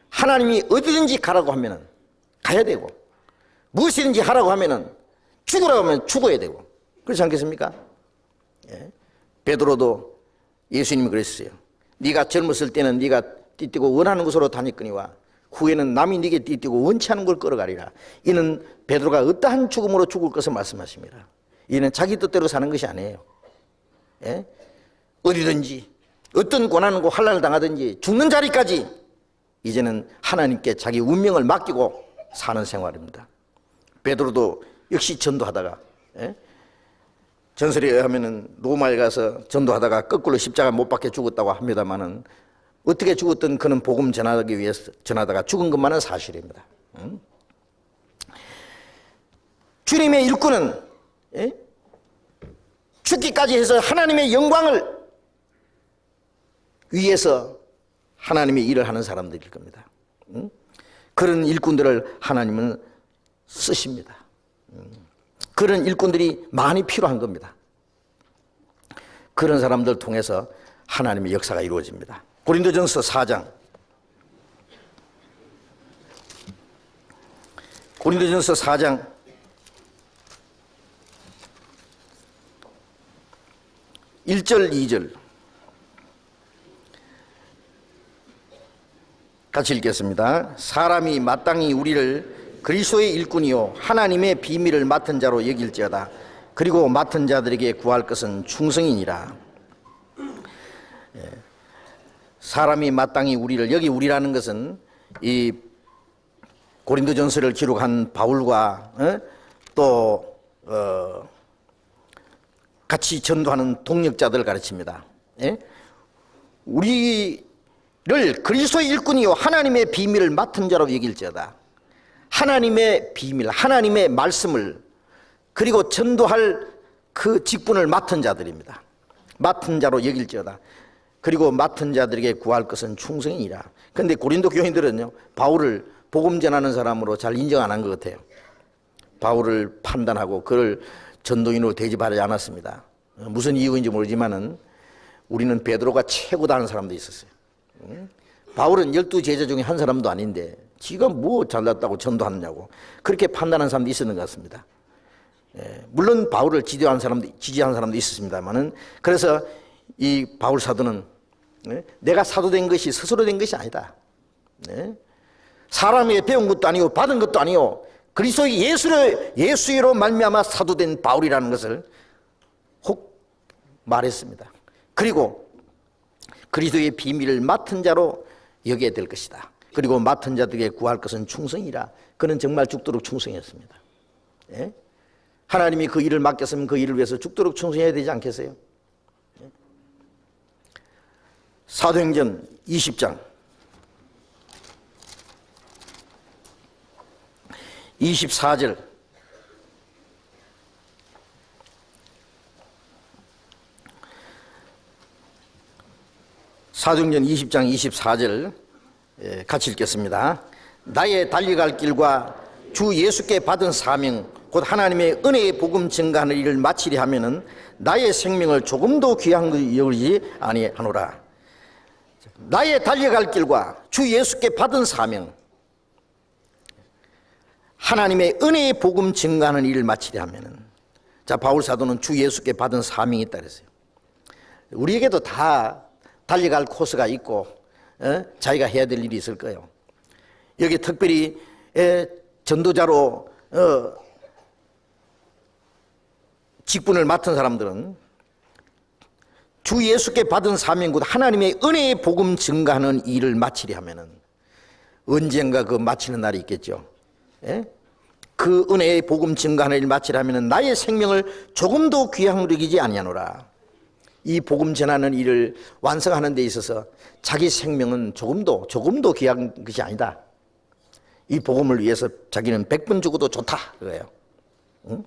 하나님이 어디든지 가라고 하면 가야 되고 무엇이든지 하라고 하면 죽으라고 하면 죽어야 되고 그렇지 않겠습니까? 베드로도 예수님이 그랬어요. 네가 젊었을 때는 네가 띠띠고 원하는 곳으로 다녔거니와 후에는 남이 네게 띠띠고 원치 않은 걸 끌어가리라. 이는 베드로가 어떠한 죽음으로 죽을 것을 말씀하십니다. 이는 자기 뜻대로 사는 것이 아니에요. 어디든지 어떤 고난과 환난을 당하든지 죽는 자리까지 이제는 하나님께 자기 운명을 맡기고 사는 생활입니다. 베드로도 역시 전도하다가 전설에 의하면 로마에 가서 전도하다가 거꾸로 십자가 못 박혀 죽었다고 합니다만은 어떻게 죽었든 그는 복음 전하기 위해서 전하다가 죽은 것만은 사실입니다. 주님의 일꾼은 죽기까지 해서 하나님의 영광을 위해서 하나님의 일을 하는 사람들일 겁니다. 그런 일꾼들을 하나님은 쓰십니다. 그런 일꾼들이 많이 필요한 겁니다. 그런 사람들 통해서 하나님의 역사가 이루어집니다. 고린도전서 4장 고린도전서 4장 1절 2절 같이 읽겠습니다. 사람이 마땅히 우리를 그리스도의 일꾼이요 하나님의 비밀을 맡은 자로 여길지어다. 그리고 맡은 자들에게 구할 것은 충성이니라. 사람이 마땅히 우리를, 여기 우리라는 것은 이 고린도전서를 기록한 바울과 또 같이 전도하는 동역자들을 가르칩니다. 우리를 그리스도의 일꾼이요 하나님의 비밀을 맡은 자로 여길지어다. 하나님의 비밀, 하나님의 말씀을 그리고 전도할 그 직분을 맡은 자들입니다. 맡은 자로 여길지어다. 그리고 맡은 자들에게 구할 것은 충성이니라. 그런데 고린도 교인들은요 바울을 복음 전하는 사람으로 잘 인정 안 한 것 같아요. 바울을 판단하고 그를 전도인으로 대접하지 않았습니다. 무슨 이유인지 모르지만은 우리는 베드로가 최고다 하는 사람도 있었어요. 바울은 12제자 중에 한 사람도 아닌데 지가 뭐 잘났다고 전도하느냐고 그렇게 판단한 사람도 있었는 것 같습니다. 물론 바울을 지지한 사람도 있었습니다만은 그래서 이 바울 사도는 내가 사도된 것이 스스로 된 것이 아니다. 사람에게 배운 것도 아니고 받은 것도 아니고 그리스도의 예수로 말미암아 사도된 바울이라는 것을 혹 말했습니다. 그리고 그리스도의 비밀을 맡은 자로 여겨야 될 것이다. 그리고 맡은 자들에게 구할 것은 충성이라. 그는 정말 죽도록 충성했습니다. 하나님이 그 일을 맡겼으면 그 일을 위해서 죽도록 충성해야 되지 않겠어요? 사도행전 20장 24절 사도행전 20장 24절 같이 읽겠습니다. 나의 달려갈 길과 주 예수께 받은 사명 곧 하나님의 은혜의 복음 증가하는 일을 마치려 하면은 나의 생명을 조금도 귀한 것 여기지 아니하노라. 나의 달려갈 길과 주 예수께 받은 사명 하나님의 은혜의 복음 증가하는 일을 마치려 하면은 자 바울 사도는 주 예수께 받은 사명이 있다 그랬어요. 우리에게도 다 달려갈 코스가 있고 자기가 해야 될 일이 있을 거예요. 여기 특별히 전도자로 직분을 맡은 사람들은 주 예수께 받은 사명 곧 하나님의 은혜의 복음 증가하는 일을 마치려 하면은 언젠가 그 마치는 날이 있겠죠. 예? 그 은혜의 복음 증가하는 일 마치려면은 나의 생명을 조금도 귀한 여기지 아니하노라. 이 복음 전하는 일을 완성하는 데 있어서 자기 생명은 조금도 귀한 것이 아니다. 이 복음을 위해서 자기는 100번 죽어도 좋다 그거예요. 응?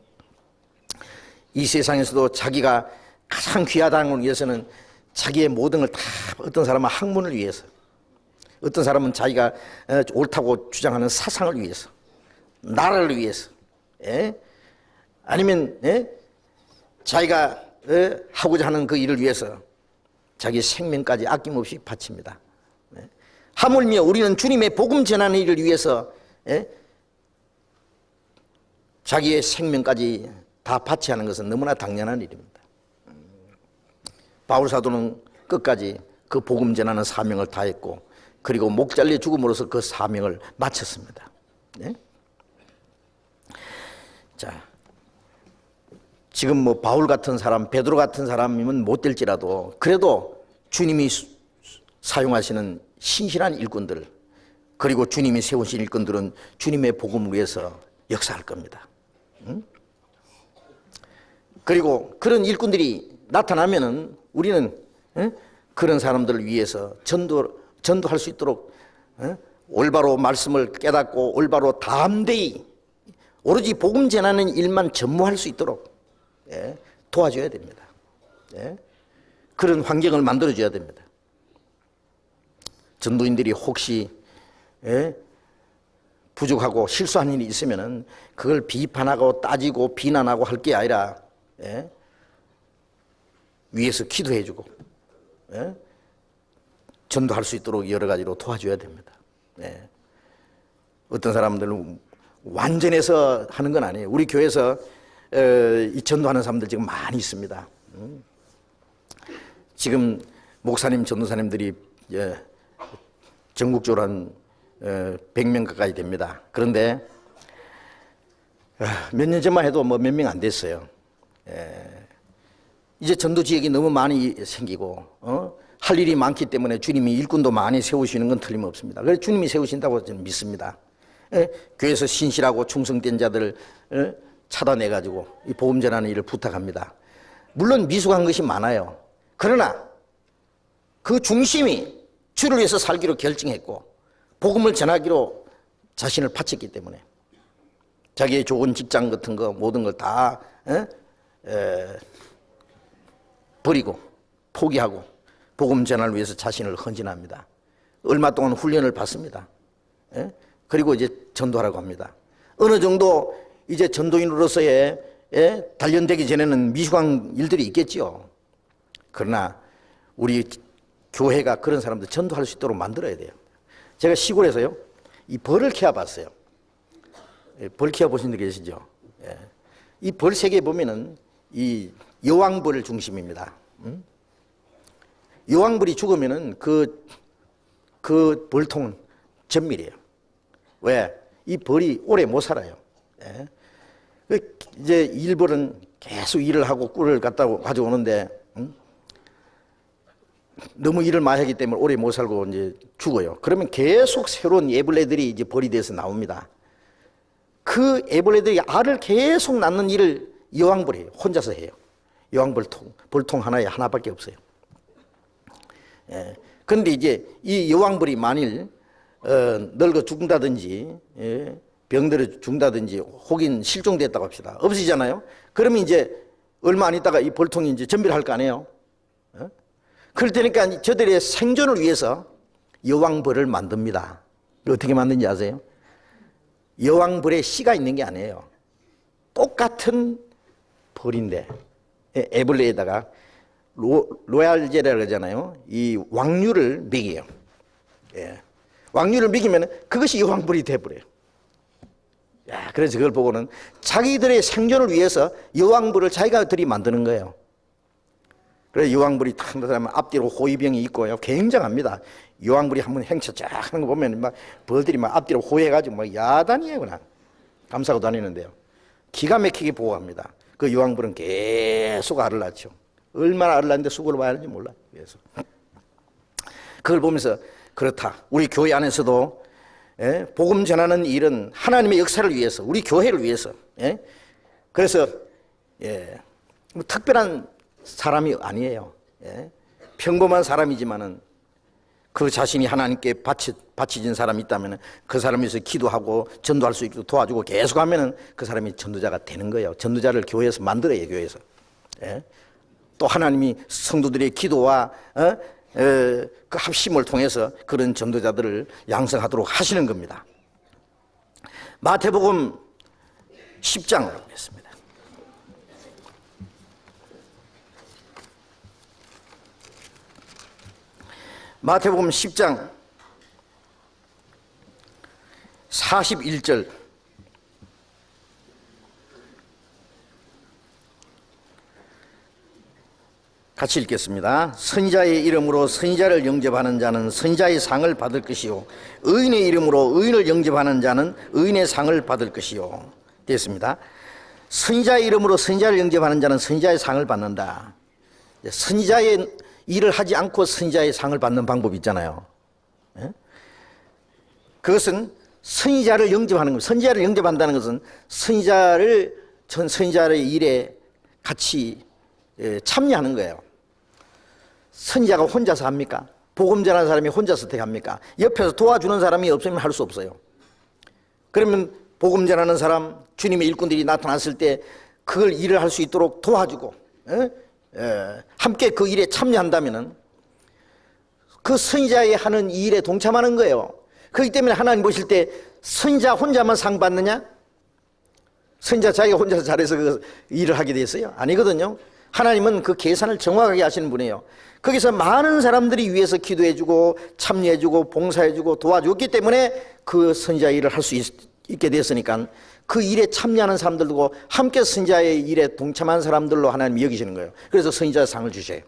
이 세상에서도 자기가 가장 귀하다는 걸 위해서는 자기의 모든 걸 다, 어떤 사람은 학문을 위해서, 어떤 사람은 자기가 옳다고 주장하는 사상을 위해서, 나라를 위해서, 예? 아니면 자기가 하고자 하는 그 일을 위해서 자기 생명까지 아낌없이 바칩니다. 하물며 우리는 주님의 복음 전하는 일을 위해서 자기의 생명까지 다 바치하는 것은 너무나 당연한 일입니다. 바울 사도는 끝까지 그 복음 전하는 사명을 다했고, 그리고 목 잘려 죽음으로써 그 사명을 마쳤습니다. 네? 자, 지금 뭐 바울 같은 사람, 베드로 같은 사람이면 못 될지라도 그래도 주님이 사용하시는 신실한 일꾼들, 그리고 주님이 세우신 일꾼들은 주님의 복음을 위해서 역사할 겁니다. 응? 그리고 그런 일꾼들이 나타나면은 우리는 그런 사람들을 위해서 전도할 수 있도록 올바로 말씀을 깨닫고 올바로 담대히 오로지 복음 전하는 일만 전무할 수 있도록 도와줘야 됩니다. 그런 환경을 만들어줘야 됩니다. 전도인들이 혹시 부족하고 실수한 일이 있으면은 그걸 비판하고 따지고 비난하고 할 게 아니라 위에서 기도해주고 전도할 수 있도록 여러 가지로 도와줘야 됩니다. 어떤 사람들은 완전해서 하는 건 아니에요. 우리 교회에서 이 전도하는 사람들 지금 많이 있습니다. 지금 목사님, 전도사님들이 전국적으로 한 100명 가까이 됩니다. 그런데 몇 년 전만 해도 뭐 몇 명 안 됐어요. 이제 전도 지역이 너무 많이 생기고 할 일이 많기 때문에 주님이 일꾼도 많이 세우시는 건 틀림없습니다. 그래서 주님이 세우신다고 저는 믿습니다. 교회에서 신실하고 충성된 자들을 찾아내가지고 이 복음 전하는 일을 부탁합니다. 물론 미숙한 것이 많아요. 그러나 그 중심이 주를 위해서 살기로 결정했고 복음을 전하기로 자신을 바쳤기 때문에 자기의 좋은 직장 같은 거 모든 걸 다 버리고 포기하고 복음 전하를 위해서 자신을 헌신합니다. 얼마 동안 훈련을 받습니다. 그리고 이제 전도하라고 합니다. 어느 정도 이제 전도인으로서의 단련되기 전에는 미숙한 일들이 있겠지요. 그러나 우리 교회가 그런 사람들 전도할 수 있도록 만들어야 돼요. 제가 시골에서요 이 벌을 키워봤어요. 벌 키워보신 분 계시죠? 이 벌 세계 보면은 이 여왕벌 중심입니다. 여왕벌이 죽으면은 그 벌통은 전밀이에요. 왜? 이 벌이 오래 못 살아요. 이제 일벌은 계속 일을 하고 꿀을 갖다 가져오는데 너무 일을 많이 하기 때문에 오래 못 살고 이제 죽어요. 그러면 계속 새로운 애벌레들이 이제 벌이 돼서 나옵니다. 그 애벌레들이 알을 계속 낳는 일을 여왕벌이 혼자서 해요. 벌통 하나밖에 없어요. 그런데 이제 이 여왕벌이 만일 늙어 죽는다든지 병들어 죽는다든지 혹은 실종됐다고 합시다. 없어지잖아요. 그러면 이제 얼마 안 있다가 이 벌통이 이제 전비를 할 거 아니에요. 그럴 테니까 저들의 생존을 위해서 여왕벌을 만듭니다. 어떻게 만드는지 아세요? 여왕벌에 씨가 있는 게 아니에요. 똑같은 벌인데 애벌레에다가 로얄제라고 그러잖아요. 이 왕류를 먹여요. 왕류를 먹이면 그것이 여왕벌이 돼버려요. 그래서 그걸 보고는 자기들의 생존을 위해서 여왕벌을 자기들이 만드는 거예요. 그래서 여왕벌이 탁 나타나면 앞뒤로 호위병이 있고요. 굉장합니다. 여왕벌이 한번 행차 쫙 하는 거 보면 막 벌들이 막 앞뒤로 호위해가지고 막 야단이에요. 그냥 감싸고 다니는데요. 기가 막히게 보호합니다. 그 여왕벌은 계속 알을 낳죠. 얼마나 알랐는데 수고를 봐야 하는지 몰라. 그래서 그걸 보면서 그렇다. 우리 교회 안에서도 복음 전하는 일은 하나님의 역사를 위해서, 우리 교회를 위해서. 그래서 뭐 특별한 사람이 아니에요. 평범한 사람이지만은 그 자신이 하나님께 바쳐진 사람이 있다면 그 사람을 위해서 기도하고 전도할 수 있도록 도와주고 계속하면은 그 사람이 전도자가 되는 거예요. 전도자를 교회에서 만들어요, 교회에서. 또 하나님이 성도들의 기도와 그 합심을 통해서 그런 전도자들을 양성하도록 하시는 겁니다. 마태복음 10장으로 보겠습니다. 마태복음 10장 41절 같이 읽겠습니다. 선지자의 이름으로 선지자를 영접하는 자는 선지자의 상을 받을 것이요 의인의 이름으로 의인을 영접하는 자는 의인의 상을 받을 것이요. 됐습니다. 선지자의 이름으로 선지자를 영접하는 자는 선지자의 상을 받는다. 선지자의 일을 하지 않고 선지자의 상을 받는 방법이 있잖아요. 그것은 선지자를 영접하는 겁니다. 선지자를 영접한다는 것은 선지자의 일에 같이 참여하는 거예요. 선지자가 혼자서 합니까? 복음 전하는 사람이 혼자서 어떻게 합니까? 옆에서 도와주는 사람이 없으면 할 수 없어요. 그러면 복음 전하는 사람, 주님의 일꾼들이 나타났을 때 그걸 일을 할 수 있도록 도와주고 함께 그 일에 참여한다면은 그 선지자의 하는 이 일에 동참하는 거예요. 그렇기 때문에 하나님 보실 때 선지자 혼자만 상 받느냐? 선지자 자기가 혼자서 잘해서 그 일을 하게 됐어요? 아니거든요. 하나님은 그 계산을 정확하게 하시는 분이에요. 거기서 많은 사람들이 위해서 기도해주고 참여해주고 봉사해주고 도와줬기 때문에 그 선지자 일을 할 수 있게 됐으니까 그 일에 참여하는 사람들도 함께 선지자의 일에 동참한 사람들로 하나님이 여기시는 거예요. 그래서 선지자 상을 주셔요.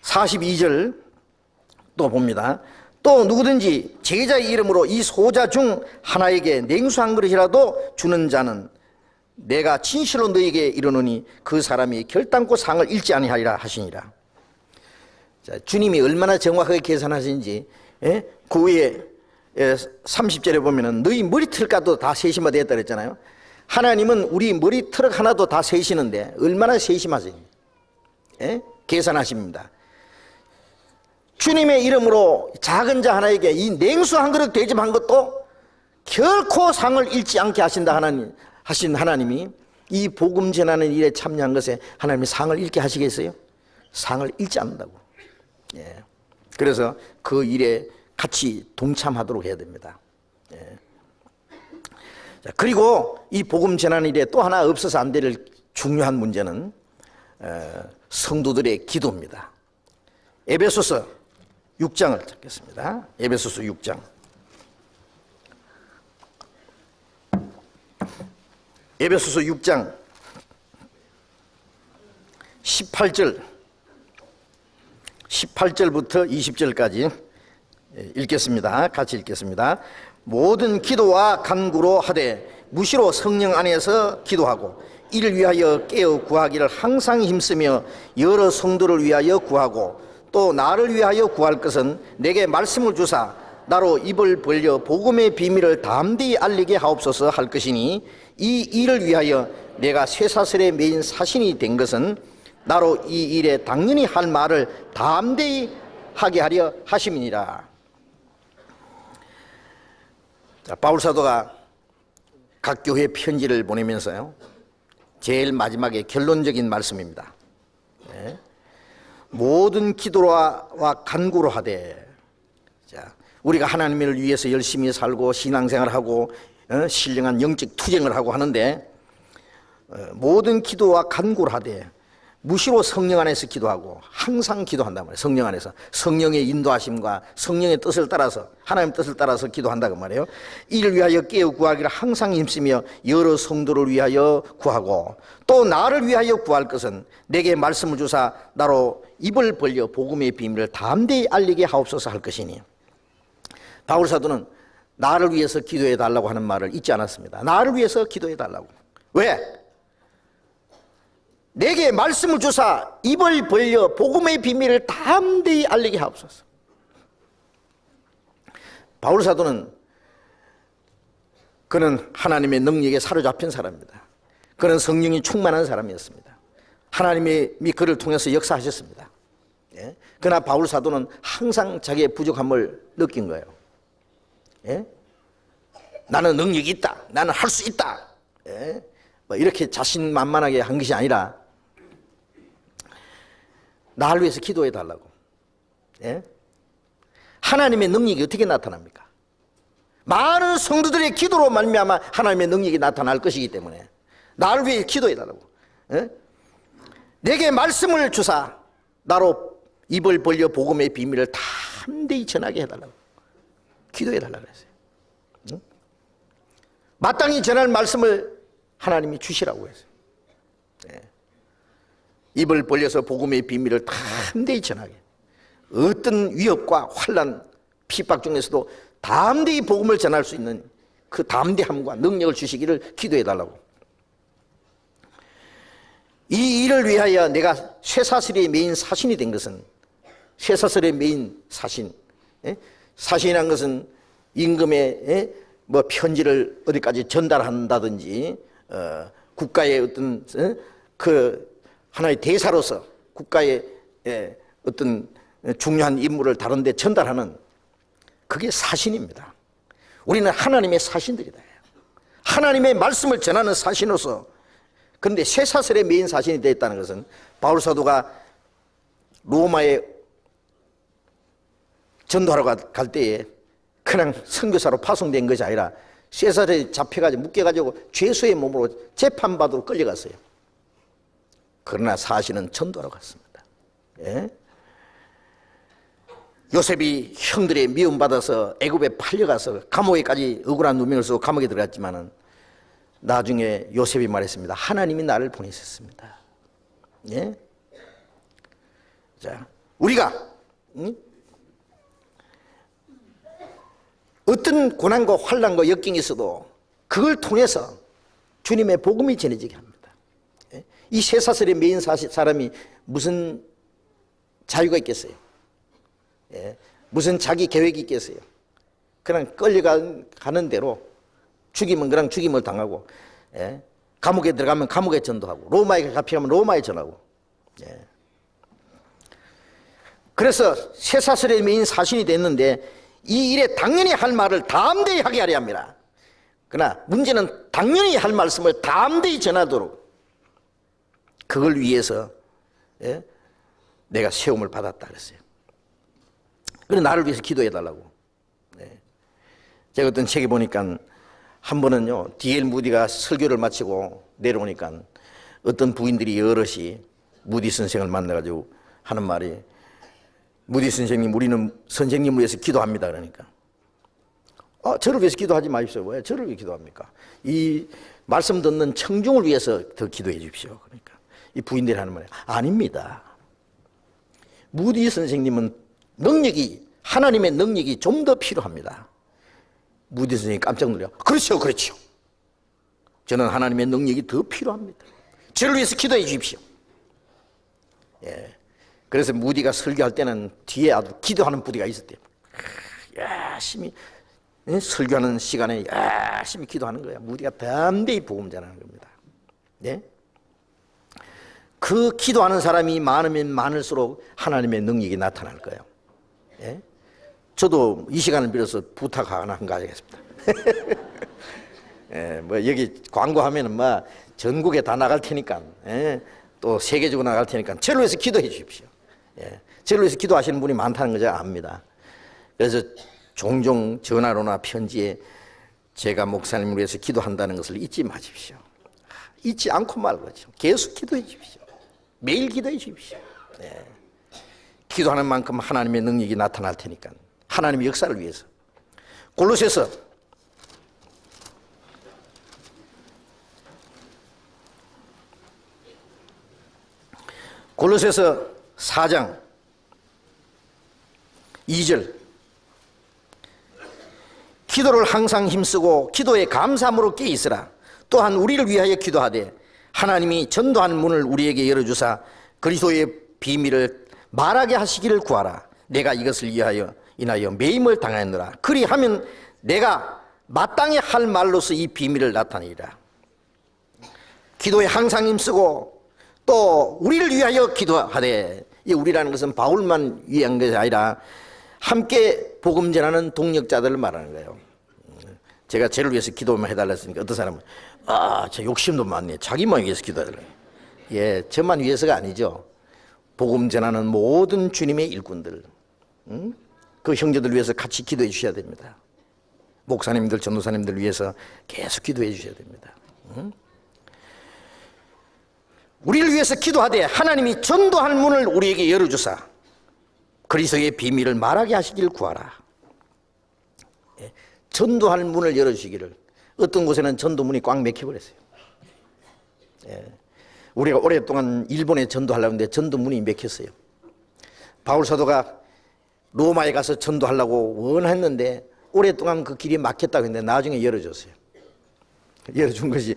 42절 또 봅니다. 또 누구든지 제자의 이름으로 이 소자 중 하나에게 냉수 한 그릇이라도 주는 자는 내가 진실로 너에게 이르노니 그 사람이 결단코 상을 잃지 아니하리라 하시니라. 자, 주님이 얼마나 정확하게 계산하시는지 그 위에 30절에 보면은 너희 머리털까도 다 세심하다 했다 그랬잖아요. 하나님은 우리 머리털 하나도 다 세시는데 얼마나 세심하세요. 계산하십니다. 주님의 이름으로 작은 자 하나에게 이 냉수 한 그릇 대접한 것도 결코 상을 잃지 않게 하신 하나님이 이 복음 전하는 일에 참여한 것에 하나님이 상을 잃게 하시겠어요? 상을 잃지 않는다고. 그래서 그 일에 같이 동참하도록 해야 됩니다. 자, 그리고 이 복음 전하는 일에 또 하나 없어서 안 될 중요한 문제는 성도들의 기도입니다. 에베소서 6장을 찾겠습니다. 에베소서 6장. 에베소서 6장 18절부터 20절까지 읽겠습니다. 같이 읽겠습니다. 모든 기도와 간구로 하되 무시로 성령 안에서 기도하고 이를 위하여 깨어 구하기를 항상 힘쓰며 여러 성도를 위하여 구하고 또 나를 위하여 구할 것은 내게 말씀을 주사 나로 입을 벌려 복음의 비밀을 담대히 알리게 하옵소서 할 것이니 이 일을 위하여 내가 쇠사슬에 매인 사신이 된 것은 나로 이 일에 당연히 할 말을 담대히 하게 하려 하심이니라. 자, 바울 사도가 각 교회 편지를 보내면서요, 제일 마지막에 결론적인 말씀입니다. 모든 기도와 간구로 하되, 자, 우리가 하나님을 위해서 열심히 살고 신앙생활하고 신령한 영적 투쟁을 하고 하는데 모든 기도와 간구를 하되 무시로 성령 안에서 기도하고 항상 기도한단 말이에요. 성령 안에서 성령의 인도하심과 성령의 뜻을 따라서 하나님 뜻을 따라서 기도한다고 말이에요. 이를 위하여 깨어 구하기를 항상 힘쓰며 여러 성도를 위하여 구하고 또 나를 위하여 구할 것은 내게 말씀을 주사 나로 입을 벌려 복음의 비밀을 담대히 알리게 하옵소서 할 것이니. 바울 사도는 나를 위해서 기도해 달라고 하는 말을 잊지 않았습니다. 나를 위해서 기도해 달라고. 왜? 내게 말씀을 주사 입을 벌려 복음의 비밀을 담대히 알리게 하옵소서. 바울 사도는 그는 하나님의 능력에 사로잡힌 사람입니다. 그는 성령이 충만한 사람이었습니다. 하나님이 그를 통해서 역사하셨습니다. 예? 그러나 바울 사도는 항상 자기의 부족함을 느낀 거예요. 예? 나는 능력이 있다. 나는 할 수 있다. 예? 뭐 이렇게 자신만만하게 한 것이 아니라 나를 위해서 기도해 달라고. 예? 하나님의 능력이 어떻게 나타납니까? 많은 성도들의 기도로 말미암아 하나님의 능력이 나타날 것이기 때문에 나를 위해 기도해 달라고. 예? 내게 말씀을 주사 나로 입을 벌려 복음의 비밀을 담대히 전하게 해달라고 기도해 달라고 했어요. 응? 마땅히 전할 말씀을 하나님이 주시라고 했어요. 예. 입을 벌려서 복음의 비밀을 담대히 전하게. 어떤 위협과 환난, 핍박 중에서도 담대히 복음을 전할 수 있는 그 담대함과 능력을 주시기를 기도해 달라고. 이 일을 위하여 내가 쇠사슬의 메인 사신이 된 것은, 쇠사슬의 메인 사신, 사신이란 것은 임금의 뭐 편지를 어디까지 전달한다든지 국가의 어떤 그 하나의 대사로서 국가의 어떤 중요한 임무를 다른 데 전달하는 그게 사신입니다. 우리는 하나님의 사신들이다. 하나님의 말씀을 전하는 사신으로서. 그런데 쇠사슬의 메인 사신이 되었다는 것은 바울 사도가 로마에 전도하러 갈 때에 그냥 선교사로 파송된 것이 아니라 쇠사슬에 잡혀가지고 묶여가지고 죄수의 몸으로 재판받으러 끌려갔어요. 그러나 사실은 전도하러 갔습니다. 예? 요셉이 형들의 미움받아서 애굽에 팔려가서 감옥에까지 억울한 누명을 쓰고 감옥에 들어갔지만은 나중에 요셉이 말했습니다. 하나님이 나를 보내셨습니다. 예? 자, 우리가 어떤 고난과 환난과 역경이 있어도 그걸 통해서 주님의 복음이 전해지게 합니다. 예? 이 쇠사슬에 매인 사람이 무슨 자유가 있겠어요? 예? 무슨 자기 계획이 있겠어요? 그냥 끌려가는 대로 죽이면 그냥 죽임을 당하고, 예? 감옥에 들어가면 감옥에 전도하고, 로마에 잡히면 로마에 전하고. 예. 그래서 쇠사슬에 매인 사신이 됐는데 이 일에 당연히 할 말을 담대히 하게 하려 합니다. 그러나 문제는 당연히 할 말씀을 담대히 전하도록 그걸 위해서, 예? 내가 세움을 받았다 그랬어요. 그래서 나를 위해서 기도해 달라고. 네. 제가 어떤 책에 보니까 한 번은요, D.L. 무디가 설교를 마치고 내려오니까 어떤 부인들이 여럿이 무디 선생을 만나가지고 하는 말이, 무디 선생님, 우리는 선생님을 위해서 기도합니다. 그러니까 저를 위해서 기도하지 마십시오. 왜 저를 위해 기도합니까? 이 말씀 듣는 청중을 위해서 더 기도해 주십시오. 그러니까 이 부인들이 하는 말이 아닙니다. 무디 선생님은 능력이, 하나님의 능력이 좀 더 필요합니다. 무디 선생님이 깜짝 놀라. 그렇죠, 그렇죠. 저는 하나님의 능력이 더 필요합니다. 저를 위해서 기도해 주십시오. 예. 그래서 무디가 설교할 때는 뒤에 아주 기도하는 부디가 있었대요. 열심히 설교하는 시간에 열심히 기도하는 거야. 무디가 담대히 복음 전하는 겁니다. 예? 그 기도하는 사람이 많으면 많을수록 하나님의 능력이 나타날 거예요. 예? 저도 이 시간을 빌어서 부탁 하나 한 거 하겠습니다. 예, 뭐 여기 광고하면은 뭐 전국에 다 나갈 테니까, 예? 또 세계적으로 나갈 테니까 저를 위해서 기도해 주십시오. 예, 저를 위해서 기도하시는 분이 많다는 거 제가 압니다. 그래서 종종 전화로나 편지에 제가 목사님을 위해서 기도한다는 것을 잊지 마십시오. 잊지 않고 말고죠. 계속 기도해 주십시오. 매일 기도해 주십시오. 예. 기도하는 만큼 하나님의 능력이 나타날 테니까, 하나님의 역사를 위해서. 골로새서 4장 2절, 기도를 항상 힘쓰고 기도에 감사함으로 깨 있으라. 또한 우리를 위하여 기도하되 하나님이 전도한 문을 우리에게 열어주사 그리스도의 비밀을 말하게 하시기를 구하라. 내가 이것을 인하여 매임을 당하였노라. 그리하면 내가 마땅히 할 말로서 이 비밀을 나타내리라. 기도에 항상 힘쓰고 또 우리를 위하여 기도하되, 이 우리라는 것은 바울만 위한 것이 아니라 함께 복음 전하는 동력자들을 말하는 거예요. 제가 쟤를 위해서 기도만 해달라 했으니까 어떤 사람은 저 욕심도 많네, 자기만 위해서 기도해달라. 예, 저만 위해서가 아니죠. 복음 전하는 모든 주님의 일꾼들, 그 형제들 위해서 같이 기도해 주셔야 됩니다. 목사님들, 전도사님들 위해서 계속 기도해 주셔야 됩니다. 우리를 위해서 기도하되 하나님이 전도할 문을 우리에게 열어주사 그리스도의 비밀을 말하게 하시길 구하라. 예, 전도할 문을 열어주시기를. 어떤 곳에는 전도문이 꽉 막혀버렸어요. 예, 우리가 오랫동안 일본에 전도하려고 했는데 전도문이 막혔어요. 바울 사도가 로마에 가서 전도하려고 원했는데 오랫동안 그 길이 막혔다고 했는데 나중에 열어줬어요. 열어준 것이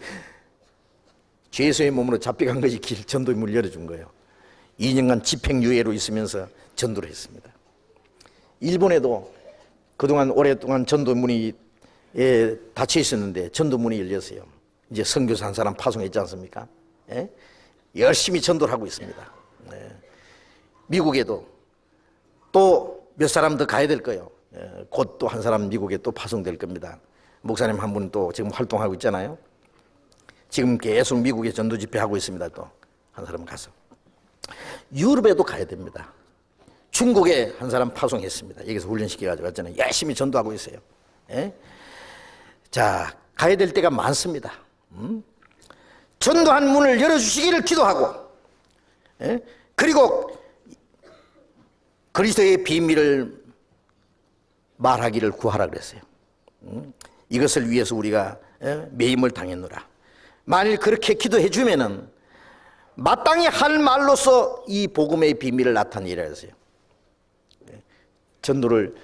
죄수의 몸으로 잡혀간 것이 전도의 문을 열어준 거예요. 2년간 집행유예로 있으면서 전도를 했습니다. 일본에도 그동안 오랫동안 전도문이 닫혀 있었는데 전도문이 열렸어요. 이제 선교사 한 사람 파송했지 않습니까? 예? 열심히 전도를 하고 있습니다. 네. 미국에도 또 몇 사람 더 가야 될 거예요. 곧 또 한 사람 미국에 또 파송될 겁니다. 목사님 한 분 또 지금 활동하고 있잖아요. 지금 계속 미국에 전도 집회하고 있습니다. 또 한 사람 가서 유럽에도 가야 됩니다. 중국에 한 사람 파송했습니다. 여기서 훈련시켜가지고 갔잖아요. 열심히 전도하고 있어요. 예? 자, 가야 될 때가 많습니다. 전도한 문을 열어주시기를 기도하고, 예? 그리고 그리스도의 비밀을 말하기를 구하라 그랬어요. 이것을 위해서 우리가 매임을 당했노라. 만일 그렇게 기도해 주면은 마땅히 할 말로서 이 복음의 비밀을 나타내리라 했어요. 전도를,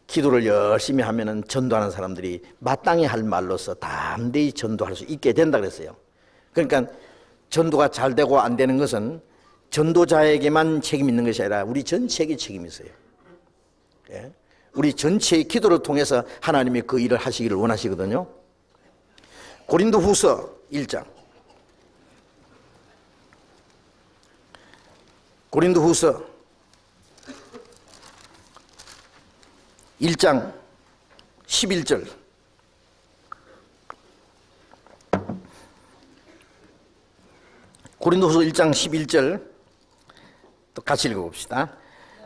기도를 열심히 하면은 전도하는 사람들이 마땅히 할 말로서 담대히 전도할 수 있게 된다 그랬어요. 그러니까 전도가 잘 되고 안 되는 것은 전도자에게만 책임 있는 것이 아니라 우리 전체에게 책임이 있어요. 우리 전체의 기도를 통해서 하나님이 그 일을 하시기를 원하시거든요. 고린도후서 1장. 고린도후서 1장 11절. 고린도후서 1장 11절 또 같이 읽어봅시다.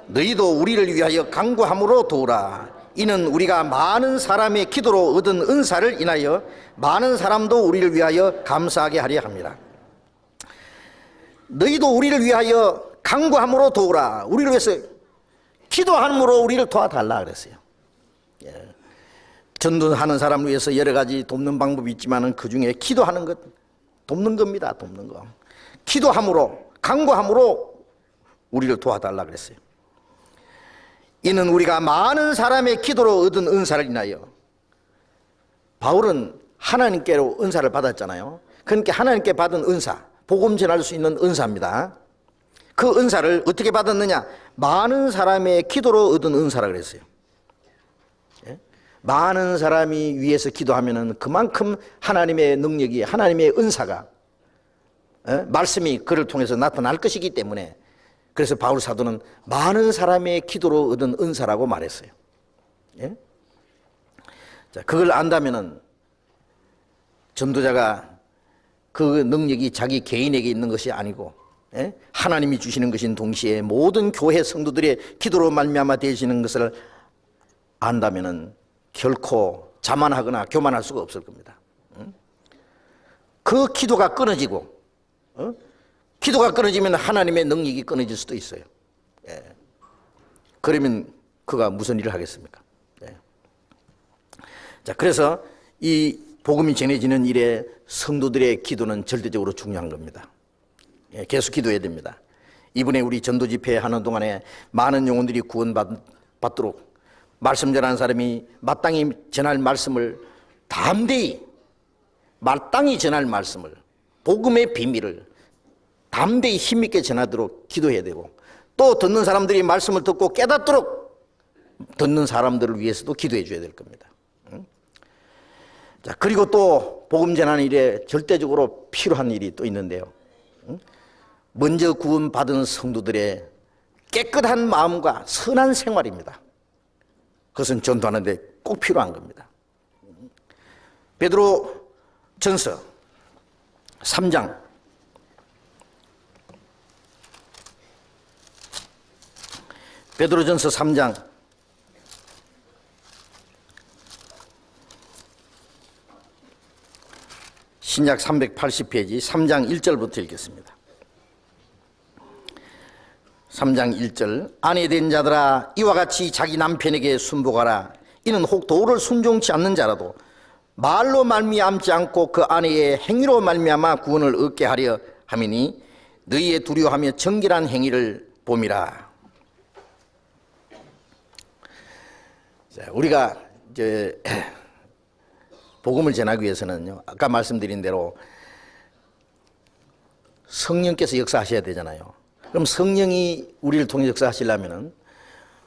너희도 우리를 위하여 간구함으로 도우라. 이는 우리가 많은 사람의 기도로 얻은 은사를 인하여 많은 사람도 우리를 위하여 감사하게 하려 합니다. 너희도 우리를 위하여 간구함으로 도우라. 우리를 위해서 기도함으로 우리를 도와달라 그랬어요. 전도하는 사람을 위해서 여러 가지 돕는 방법이 있지만 그 중에 기도하는 것, 돕는 겁니다. 돕는 거. 기도함으로, 간구함으로 우리를 도와달라 그랬어요. 이는 우리가 많은 사람의 기도로 얻은 은사를 인하여. 바울은 하나님께로 은사를 받았잖아요. 그러니까 하나님께 받은 은사, 복음 전할 수 있는 은사입니다. 그 은사를 어떻게 받았느냐? 많은 사람의 기도로 얻은 은사라 그랬어요. 많은 사람이 위해서 기도하면은 그만큼 하나님의 능력이, 하나님의 은사가, 말씀이 그를 통해서 나타날 것이기 때문에, 그래서 바울 사도는 많은 사람의 기도로 얻은 은사라고 말했어요. 예? 자, 그걸 안다면은 전도자가 그 능력이 자기 개인에게 있는 것이 아니고, 하나님이 주시는 것인 동시에 모든 교회 성도들의 기도로 말미암아 되시는 것을 안다면은 결코 자만하거나 교만할 수가 없을 겁니다. 그 기도가 끊어지고, 기도가 끊어지면 하나님의 능력이 끊어질 수도 있어요. 그러면 그가 무슨 일을 하겠습니까? 자, 그래서 이 복음이 전해지는 일에 성도들의 기도는 절대적으로 중요한 겁니다. 계속 기도해야 됩니다. 이번에 우리 전도 집회 하는 동안에 많은 영혼들이 구원받도록 말씀 전하는 사람이 마땅히 전할 말씀을 담대히, 마땅히 전할 말씀을 복음의 비밀을 담대히 힘있게 전하도록 기도해야 되고, 또 듣는 사람들이 말씀을 듣고 깨닫도록 듣는 사람들을 위해서도 기도해 줘야 될 겁니다. 자, 그리고 또 복음 전하는 일에 절대적으로 필요한 일이 또 있는데요. 먼저 구원받은 성도들의 깨끗한 마음과 선한 생활입니다. 그것은 전도하는데 꼭 필요한 겁니다. 베드로 전서 3장 베드로전서 3장 신약 380페이지 3장 1절부터 읽겠습니다. 3장 1절 아내 된 자들아 이와 같이 자기 남편에게 순복하라. 이는 혹 도를 순종치 않는 자라도 말로 말미암지 않고 그 아내의 행위로 말미암아 구원을 얻게 하려 함이니 너희의 두려워하며 정결한 행위를 봄이라. 자, 우리가 이제 복음을 전하기 위해서는요, 아까 말씀드린 대로 성령께서 역사하셔야 되잖아요. 그럼 성령이 우리를 통해 역사하시려면은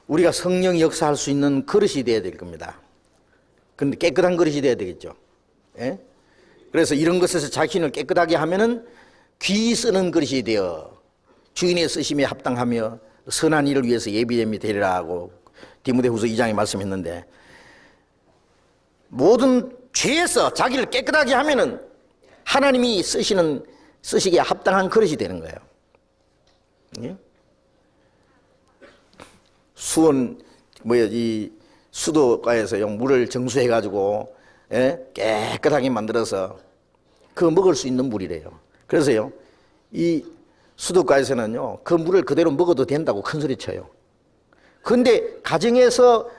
우리가 성령이 역사할 수 있는 그릇이 되어야 될 겁니다. 그런데 깨끗한 그릇이 되어야 되겠죠. 예? 그래서 이런 것에서 자신을 깨끗하게 하면은 귀 쓰는 그릇이 되어 주인의 쓰심에 합당하며 선한 일을 위해서 예비됨이 되리라 하고 디모데후서 2장에 말씀했는데, 모든 죄에서 자기를 깨끗하게 하면은 하나님이 쓰시기에 합당한 그릇이 되는 거예요. 예? 이 수도가에서 물을 정수해 가지고 깨끗하게 만들어서 그 먹을 수 있는 물이래요. 그래서요, 이 수도가에서는요 그 물을 그대로 먹어도 된다고 큰 소리 쳐요. 그런데 가정에서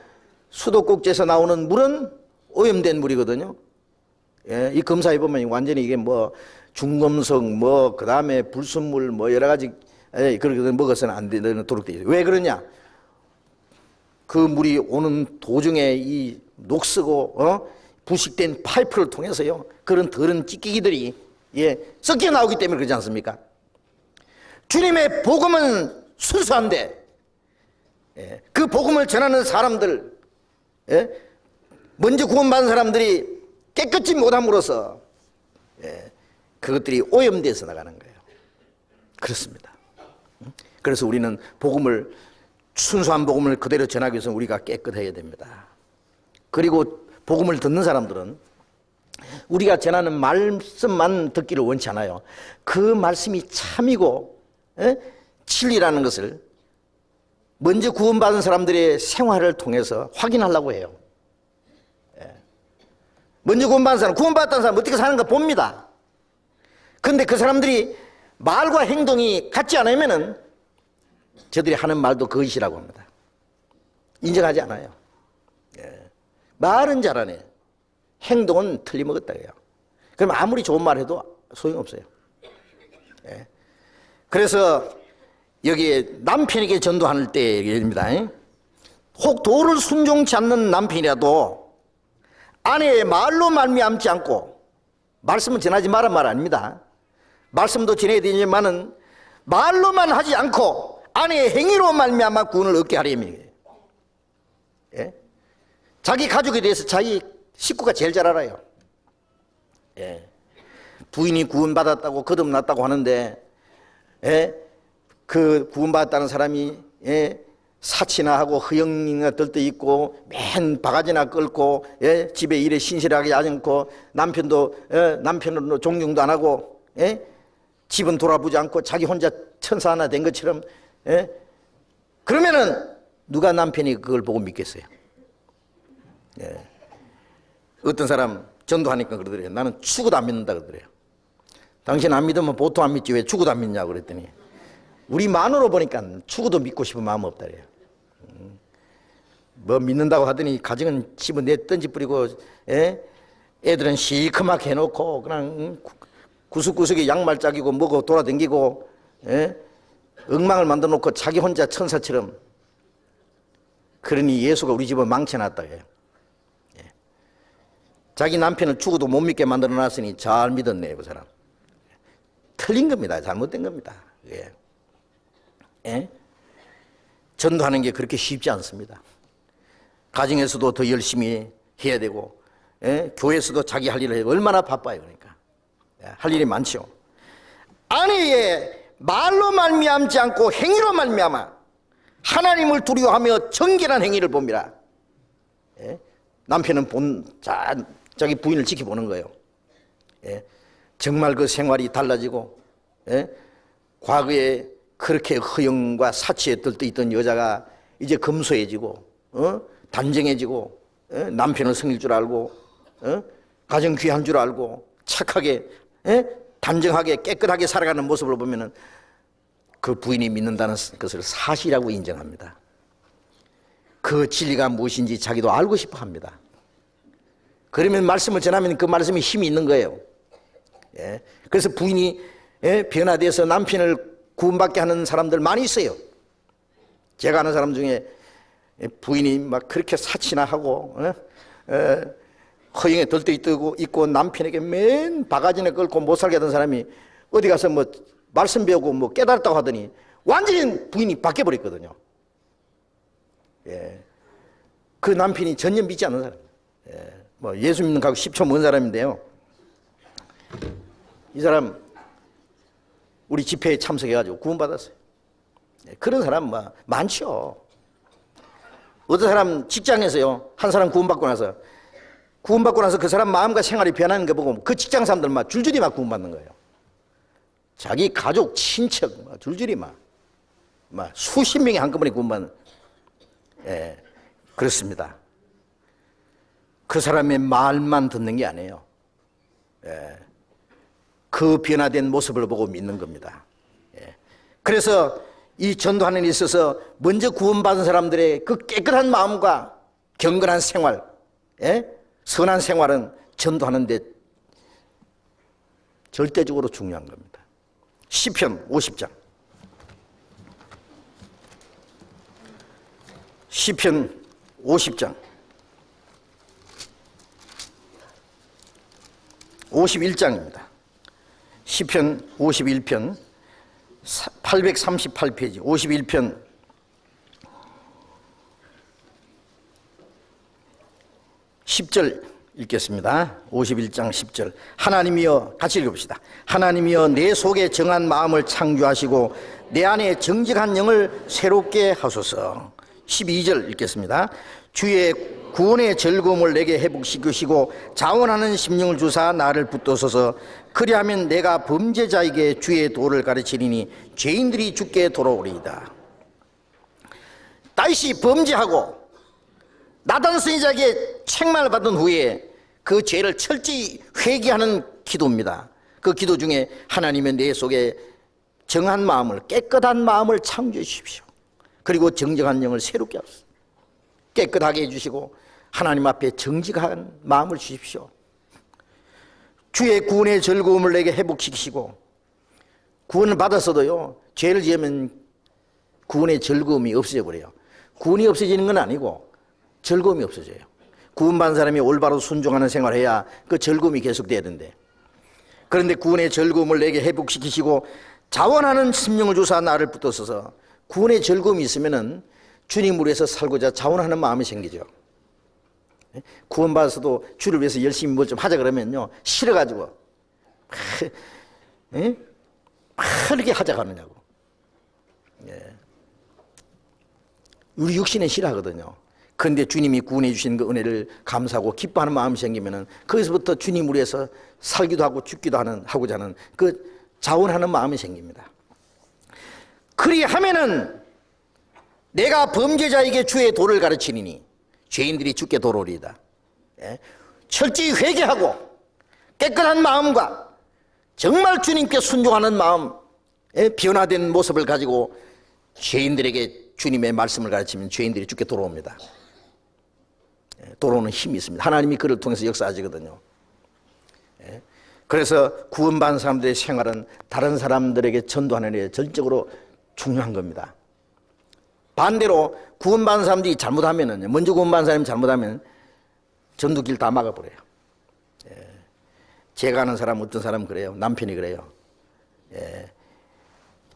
수도꼭지에서 나오는 물은 오염된 물이거든요. 예, 이 검사해 보면 완전히 이게 뭐 중금속 그 다음에 불순물 여러 가지 그렇게 먹어서는 안 되도록 되어 있어요. 왜 그러냐? 그 물이 오는 도중에 이 녹쓰고 부식된 파이프를 통해서요 그런 더러운 찌꺼기들이 섞여 나오기 때문에 그러지 않습니까? 주님의 복음은 순수한데 그 복음을 전하는 사람들, 먼저 구원받은 사람들이 깨끗이 못함으로써 그것들이 오염돼서 나가는 거예요. 그렇습니다. 그래서 우리는 순수한 복음을 그대로 전하기 위해서 우리가 깨끗해야 됩니다. 그리고 복음을 듣는 사람들은 우리가 전하는 말씀만 듣기를 원치 않아요. 그 말씀이 참이고 진리라는 것을 먼저 구원받은 사람들의 생활을 통해서 확인하려고 해요. 먼저 구원받았다는 사람 어떻게 사는가 봅니다. 그런데 그 사람들이 말과 행동이 같지 않으면은 저들이 하는 말도 거짓이라고 합니다. 인정하지 않아요. 말은 잘하네, 행동은 틀림없다 해요. 그럼 아무리 좋은 말 해도 소용없어요. 그래서 여기에 남편에게 전도할 때 얘기합니다. 혹 도를 순종치 않는 남편이라도 아내의 말로 말미암지 않고, 말씀은 전하지 말아 말 아닙니다. 말씀도 전해야 되지만은 말로만 하지 않고 아내의 행위로 말미암아 구원을 얻게 하려면, 자기 가족에 대해서 자기 식구가 제일 잘 알아요. 부인이 구원받았다고 거듭났다고 하는데 그 구원받았다는 사람이 사치나 하고 허영이나 들떠 있고 맨 바가지나 끌고 집에 일에 신실하게 하지 않고 남편으로 존경도 안 하고 집은 돌아보지 않고 자기 혼자 천사 하나 된 것처럼 그러면은 누가 남편이 그걸 보고 믿겠어요? 어떤 사람 전도하니까 그러더래요. 나는 죽어도 안 믿는다 그러더래요. 당신 안 믿으면 보통 안 믿지 왜 죽어도 안 믿냐고 그랬더니 우리 마누로 보니까 죽어도 믿고 싶은 마음 없다래요. 뭐 믿는다고 하더니 가정은 집은 내 던지 뿌리고 애들은 시커멓게 해놓고 그냥 구석구석에 양말 짝이고 뭐고 돌아다니고 엉망을 만들어 놓고 자기 혼자 천사처럼. 그러니 예수가 우리 집을 망쳐놨다 해요. 자기 남편을 죽어도 못 믿게 만들어 놨으니 잘 믿었네 그 사람. 틀린 겁니다. 잘못된 겁니다. 예. 예? 전도하는 게 그렇게 쉽지 않습니다. 가정에서도 더 열심히 해야 되고, 예? 교회에서도 자기 할 일을 해야 되고, 얼마나 바빠요. 그러니까 예, 할 일이 많죠. 아내의 말로 말미암지 않고 행위로 말미암아 하나님을 두려워하며 정결한 행위를 봅니다. 예? 남편은 자기 부인을 지켜보는 거예요. 예? 정말 그 생활이 달라지고, 예? 과거에 그렇게 허영과 사치에 들떠있던 여자가 이제 검소해지고, 단정해지고, 남편을 섬길 줄 알고, 가정 귀한 줄 알고, 착하게, 단정하게 깨끗하게 살아가는 모습을 보면은 그 부인이 믿는다는 것을 사실이라고 인정합니다. 그 진리가 무엇인지 자기도 알고 싶어 합니다. 그러면 말씀을 전하면 그 말씀에 힘이 있는 거예요. 예. 그래서 부인이 변화돼서 남편을 구원받게 하는 사람들 많이 있어요. 제가 아는 사람 중에 부인이 막 그렇게 사치나 하고 허영에 들떠있고 남편에게 맨 바가지나 끌고 못 살게 하던 사람이 어디 가서 뭐 말씀 배우고 뭐 깨달았다고 하더니 완전히 부인이 바뀌어버렸거든요. 예. 그 남편이 전혀 믿지 않는 사람. 예. 뭐 예수 믿는 가고 10초 먼 사람인데요. 이 사람 우리 집회에 참석해가지고 구원받았어요. 예. 그런 사람 뭐 많죠. 어떤 사람 직장에서요, 한 사람 구원받고 나서 그 사람 마음과 생활이 변하는 거 보고 그 직장 사람들 막 줄줄이 막 구원받는 거예요. 자기 가족, 친척 막 줄줄이 막 수십 명이 한꺼번에 구원받는. 예, 그렇습니다. 그 사람의 말만 듣는 게 아니에요. 예, 그 변화된 모습을 보고 믿는 겁니다. 예, 그래서 이 전도하는 데 있어서 먼저 구원받은 사람들의 그 깨끗한 마음과 경건한 생활, 예? 선한 생활은 전도하는 데 절대적으로 중요한 겁니다. 시편 50장. 시편 50장 51장입니다. 시편 51편 838페이지 51편 10절 읽겠습니다. 51장 10절. 하나님이여, 같이 읽어봅시다. 하나님이여, 내 속에 정한 마음을 창조하시고 내 안에 정직한 영을 새롭게 하소서. 12절 읽겠습니다. 주의 구원의 즐거움을 내게 회복시키시고 자원하는 심령을 주사 나를 붙드소서. 그리하면 내가 범죄자에게 주의 도를 가르치리니 죄인들이 주께 돌아오리이다. 다윗이 범죄하고 나단 선지자에게 책망을 받은 후에 그 죄를 철저히 회개하는 기도입니다. 그 기도 중에 하나님의 내 속에 정한 마음을, 깨끗한 마음을 창조해 주십시오. 그리고 정직한 영을 새롭게 하소서. 깨끗하게 해주시고 하나님 앞에 정직한 마음을 주십시오. 주의 구원의 즐거움을 내게 회복시키시고, 구원을 받았어도요, 죄를 지으면 구원의 즐거움이 없어져 버려요. 구원이 없어지는 건 아니고 즐거움이 없어져요. 구원받은 사람이 올바로 순종하는 생활을 해야 그 즐거움이 계속돼야 된대. 그런데 구원의 즐거움을 내게 회복시키시고 자원하는 심령을 주사 나를 붙들어서, 구원의 즐거움이 있으면은 주님을 위해서 살고자 자원하는 마음이 생기죠. 구원받아서도 주를 위해서 열심히 뭘 좀 하자 그러면요, 싫어가지고 그렇게 하자고 하느냐고. 우리 육신은 싫어하거든요. 그런데 주님이 구원해 주신 그 은혜를 감사하고 기뻐하는 마음이 생기면은 거기서부터 주님을 위해서 살기도 하고 죽기도 하고자 하는 그 자원하는 마음이 생깁니다. 그리하면은 내가 범죄자에게 주의 도를 가르치리니 죄인들이 주께 돌아오리이다. 철저히 회개하고 깨끗한 마음과 정말 주님께 순종하는 마음, 변화된 모습을 가지고 죄인들에게 주님의 말씀을 가르치면 죄인들이 주께 돌아옵니다. 돌아오는 힘이 있습니다. 하나님이 그를 통해서 역사하시거든요. 그래서 구원받은 사람들의 생활은 다른 사람들에게 전도하는 데 전적으로 중요한 겁니다. 반대로 구원받은 사람들이 잘못하면은, 먼저 구원받은 사람이 잘못하면 전도길 다 막아버려요. 제가 아는 사람, 어떤 사람은 그래요. 남편이 그래요.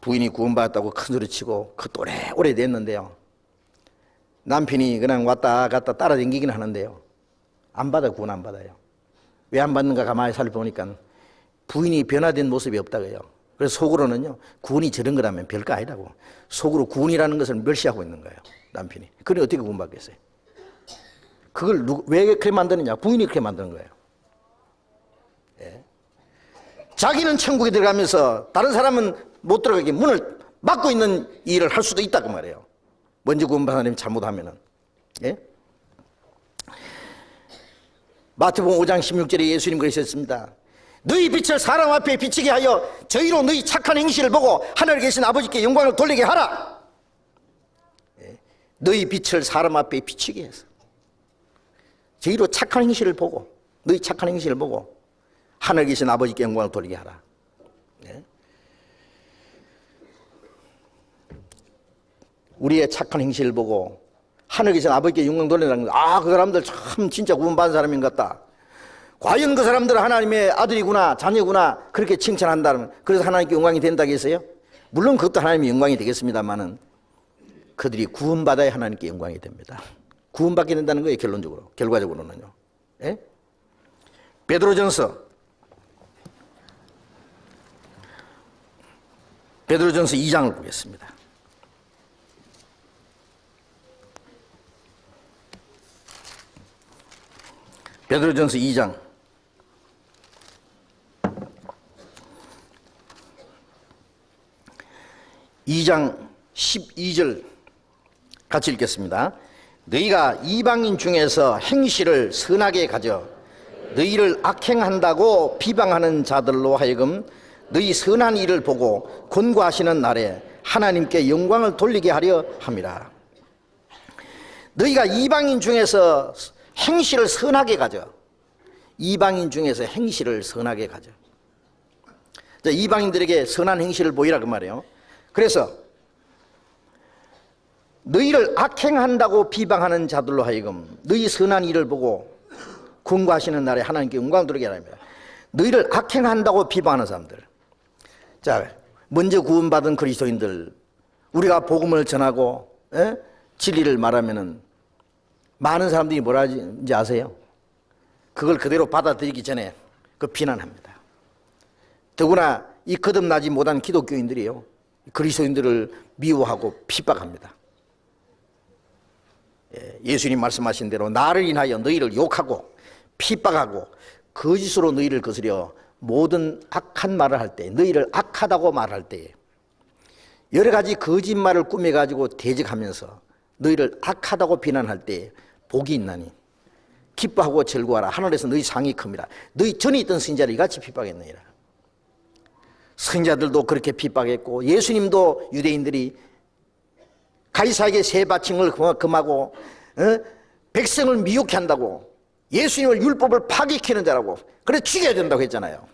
부인이 구원받았다고 큰소리치고 그 오래됐는데요. 남편이 그냥 왔다 갔다 따라다니긴 하는데요. 안 받아, 구원 안 받아요. 왜 안 받는가 가만히 살펴보니까 부인이 변화된 모습이 없다고요. 그래서 속으로는요, 구원이 저런 거라면 별거 아니라고. 속으로 구원이라는 것을 멸시하고 있는 거예요, 남편이. 그러니 어떻게 구원받겠어요? 그걸 왜 그렇게 만드느냐? 부인이 그렇게 만드는 거예요. 자기는 천국에 들어가면서 다른 사람은 못 들어가게 문을 막고 있는 일을 할 수도 있다고 말해요. 먼저 구원받은 사람이 잘못하면은. 예? 마태복음 5장 16절에 예수님 그러셨습니다. 너희 빛을 사람 앞에 비치게 하여 저희로 너희 착한 행실을 보고 하늘에 계신 아버지께 영광을 돌리게 하라. 예? 너희 빛을 사람 앞에 비치게 해서 저희로 착한 행실을 보고, 너희 착한 행실을 보고 하늘에 계신 아버지께 영광을 돌리게 하라. 네? 우리의 착한 행실을 보고 하늘에 계신 아버지께 영광 돌리라는 거. 그 사람들 참 진짜 구원받은 사람인 것 같다. 과연 그 사람들은 하나님의 아들이구나, 자녀구나, 그렇게 칭찬한다면 그래서 하나님께 영광이 된다고 했어요? 물론 그것도 하나님의 영광이 되겠습니다만은 그들이 구원받아야 하나님께 영광이 됩니다. 구원받게 된다는 거예요, 결과적으로는요. 예? 베드로전서 2장을 보겠습니다. 베드로전서 2장 12절 같이 읽겠습니다. 너희가 이방인 중에서 행실을 선하게 가져 너희를 악행한다고 비방하는 자들로 하여금 너희 선한 일을 보고 권고하시는 날에 하나님께 영광을 돌리게 하려 함이라. 너희가 이방인 중에서 행실을 선하게 가져. 이방인 중에서 행실을 선하게 가져. 이방인들에게 선한 행실을 보이라 그 말이에요. 그래서 너희를 악행한다고 비방하는 자들로 하여금 너희 선한 일을 보고 권고하시는 날에 하나님께 영광을 돌리게 하랍니다. 너희를 악행한다고 비방하는 사람들. 자, 먼저 구원받은 그리스도인들, 우리가 복음을 전하고 진리를 말하면은 많은 사람들이 뭐라 하는지 아세요? 그걸 그대로 받아들이기 전에 그 비난합니다. 더구나 이 거듭나지 못한 기독교인들이요, 그리스도인들을 미워하고 핍박합니다. 예수님 말씀하신 대로 나를 인하여 너희를 욕하고 핍박하고 거짓으로 너희를 거스려 모든 악한 말을 할 때, 너희를 악하다고 말할 때 여러 가지 거짓말을 꾸며가지고 대적하면서 너희를 악하다고 비난할 때 복이 있나니 기뻐하고 즐거워하라. 하늘에서 너희 상이 큽니다. 너희 전에 있던 선지자를 이같이 핍박했느니라. 선지자들도 그렇게 핍박했고 예수님도 유대인들이 가이사에게 세 바칭을 금하고 백성을 미혹해 한다고, 예수님을 율법을 파기키는 자라고, 그래서 죽여야 된다고 했잖아요.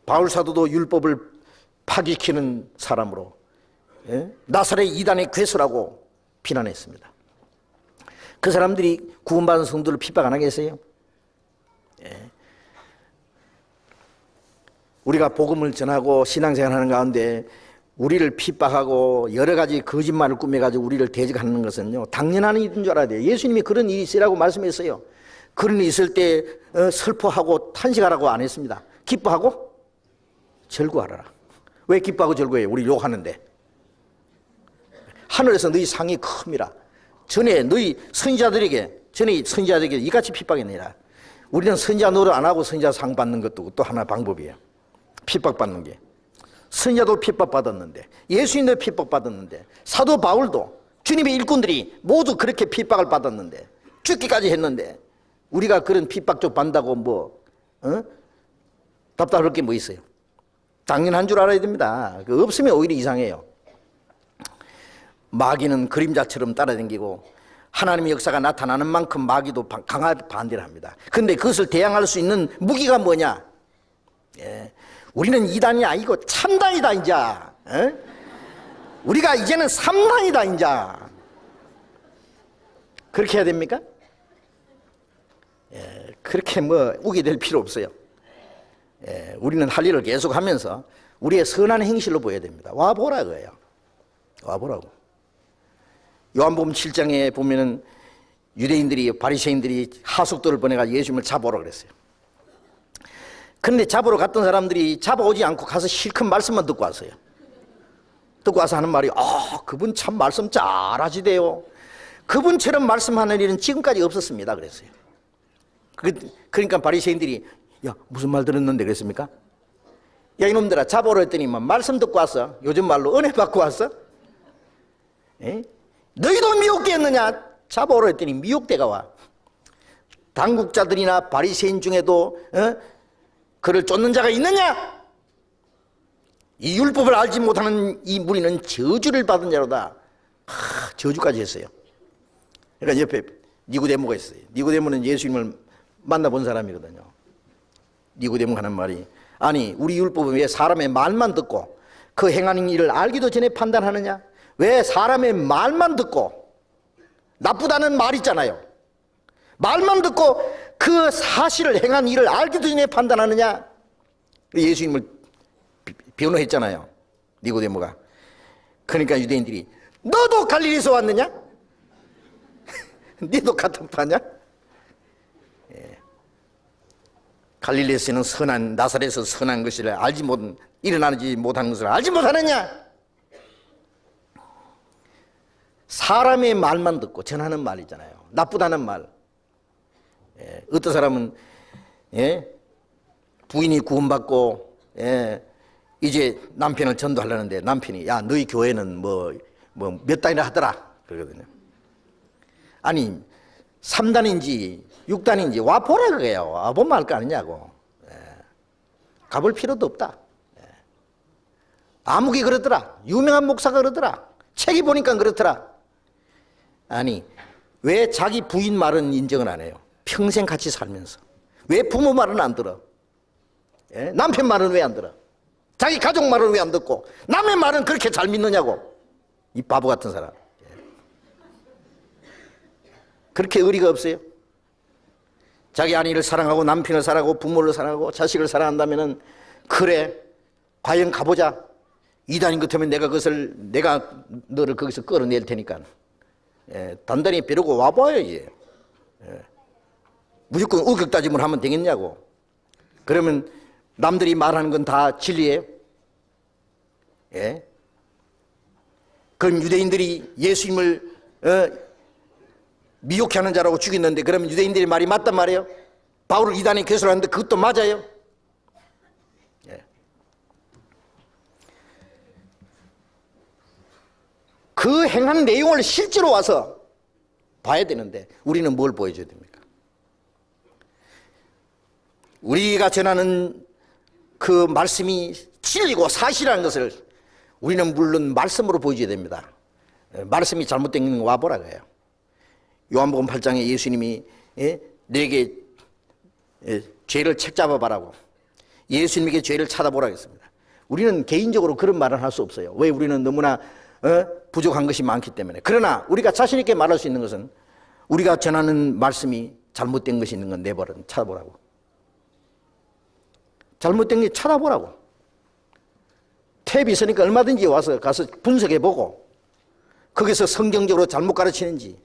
바울 사도도 율법을 파기키는 사람으로 나사렛 이단의 괴수라고 비난했습니다. 그 사람들이 구원받은 성도를 핍박 안 하겠어요? 우리가 복음을 전하고 신앙생활하는 가운데 우리를 핍박하고 여러 가지 거짓말을 꾸며가지고 우리를 대적하는 것은요, 당연한 일인 줄 알아야 돼요. 예수님이 그런 일이 있으라고 말씀했어요. 그런 일이 있을 때 슬퍼하고 탄식하라고 안 했습니다. 기뻐하고 즐거워하라. 왜 기뻐하고 즐거워해요? 우리 욕하는데. 하늘에서 너희 상이 큽니다. 전에 너희 선지자들에게 이같이 핍박했느니라. 우리는 선지자 노릇 안 하고 선지자 상 받는 것도 또 하나 방법이에요. 핍박받는 게. 선지자도 핍박받았는데, 예수님도 핍박받았는데, 사도 바울도, 주님의 일꾼들이 모두 그렇게 핍박을 받았는데, 죽기까지 했는데, 우리가 그런 핍박 좀 받는다고 답답할 게 뭐 있어요? 당연한 줄 알아야 됩니다. 없으면 오히려 이상해요. 마귀는 그림자처럼 따라다니고 하나님의 역사가 나타나는 만큼 마귀도 강하게 반대를 합니다. 그런데 그것을 대항할 수 있는 무기가 뭐냐? 우리는 2단이 아니고 참단이다 이제. 우리가 이제는 3단이다 이제. 그렇게 해야 됩니까? 그렇게 우게 될 필요 없어요. 우리는 할 일을 계속 하면서 우리의 선한 행실로 보여야 됩니다. 와보라 그래요. 와보라고. 요한복음 7장에 보면은 유대인들이, 바리새인들이 하숙도를 보내가 예수님을 잡아오라 그랬어요. 그런데 잡으러 갔던 사람들이 잡아오지 않고 가서 실컷 말씀만 듣고 왔어요. 듣고 와서 하는 말이, 그분 참 말씀 잘하시대요. 그분처럼 말씀하는 일은 지금까지 없었습니다. 그랬어요. 그러니까 바리새인들이, 야, 무슨 말 들었는데 그랬습니까? 야, 이놈들아, 잡아오라 했더니만 말씀 듣고 왔어. 요즘 말로 은혜 받고 왔어? 너희도 미혹되었느냐? 잡아오라 했더니 미혹대가 와. 당국자들이나 바리새인 중에도 그를 쫓는 자가 있느냐? 이 율법을 알지 못하는 이 무리는 저주를 받은 자로다. 저주까지 했어요. 그러니까 옆에 니고데모가 있어요. 니고데모는 예수님을 만나본 사람이거든요. 니고데모가 하는 말이, 아니 우리 율법은 왜 사람의 말만 듣고 그 행하는 일을 알기도 전에 판단하느냐? 왜 사람의 말만 듣고, 나쁘다는 말 있잖아요. 말만 듣고 그 사실을 행한 일을 알기도 전에 판단하느냐? 예수님을 변호했잖아요, 니고데모가. 그러니까 유대인들이, 너도 갈릴리에서 왔느냐? 너도 같은 파냐? 갈릴리에서는 선한, 나사렛에서 선한 것을 알지 못, 일어나지 못하는 것을 알지 못하느냐? 사람의 말만 듣고 전하는 말이잖아요. 나쁘다는 말. 어떤 사람은 부인이 구원받고 이제 남편을 전도하려는데 남편이, 야, 너희 교회는 뭐 몇 단이라 하더라 그러거든요. 아니 3단인지 6단인지 와보라 그래요. 와보면 알 거 아니냐고. 가볼 필요도 없다. 아무개 그러더라. 유명한 목사가 그러더라. 책이 보니까 그렇더라. 아니 왜 자기 부인 말은 인정을 안 해요? 평생 같이 살면서 왜 부모 말은 안 들어? 남편 말은 왜 안 들어? 자기 가족 말은 왜 안 듣고 남의 말은 그렇게 잘 믿느냐고. 이 바보 같은 사람. 그렇게 의리가 없어요? 자기 아내를 사랑하고 남편을 사랑하고 부모를 사랑하고 자식을 사랑한다면은, 그래 과연 가보자. 이단인 것 같으면 내가 너를 거기서 끌어낼 테니까 단단히 벼르고 와봐야지. 무조건 우격다짐을 하면 되겠냐고. 그러면 남들이 말하는 건 다 진리예요? 그럼 유대인들이 예수님을 미혹해 하는 자라고 죽였는데, 그러면 유대인들의 말이 맞단 말이에요? 바울을 이단에 괴수하는데 그것도 맞아요? 그 행한 내용을 실제로 와서 봐야 되는데 우리는 뭘 보여줘야 됩니까? 우리가 전하는 그 말씀이 진리고 사실이라는 것을 우리는 물론 말씀으로 보여줘야 됩니다. 말씀이 잘못된 거 와보라 그래요. 요한복음 8장에 예수님이 내게 죄를 책잡아봐라고, 예수님에게 죄를 찾아보라고 했습니다. 우리는 개인적으로 그런 말을 할 수 없어요. 왜? 우리는 너무나 부족한 것이 많기 때문에. 그러나 우리가 자신 있게 말할 수 있는 것은, 우리가 전하는 말씀이 잘못된 것이 있는 건 내버려 찾아보라고. 잘못된 게 찾아보라고. 탭이 있으니까 얼마든지 와서 가서 분석해보고 거기서 성경적으로 잘못 가르치는지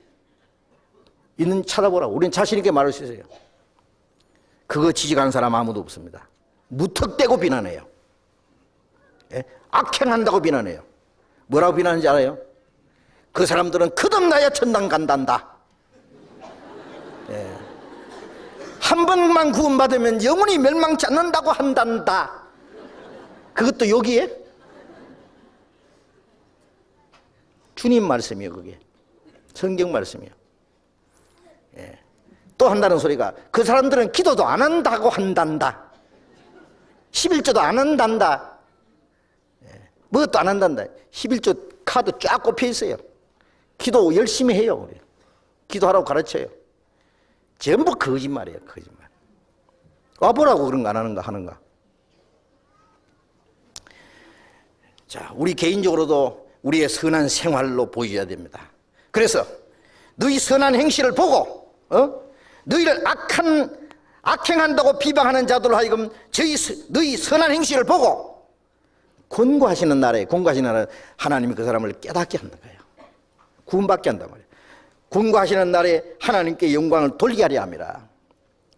있는 찾아보라고. 우리는 자신 있게 말할 수 있어요. 그거 지지하는 사람 아무도 없습니다. 무턱대고 비난해요. 악행한다고 비난해요. 뭐라고 비난하는지 알아요? 그 사람들은 거듭나야 천당 간단다. 한 번만 구원받으면 영원히 멸망치 않는다고 한단다. 그것도 여기에 주님 말씀이에요. 그게 성경 말씀이에요. 또 한다는 소리가, 그 사람들은 기도도 안 한다고 한단다. 11조도 안 한단다. 무엇도 안 한단다. 11조 카드 쫙 꼽혀 있어요. 기도 열심히 해요. 기도하라고 가르쳐요. 전부 거짓말이에요. 거짓말. 와보라고 그런 거 안 하는가 하는가. 자, 우리 개인적으로도 우리의 선한 생활로 보여줘야 됩니다. 그래서 너희 선한 행실을 보고 너희를 악행한다고 비방하는 자들로 하여금 너희 선한 행실을 보고 권고하시는 날에 하나님이 그 사람을 깨닫게 한다 거예요. 구원받게 한단 말이에요. 권고하시는 날에 하나님께 영광을 돌리게 하려 함이라.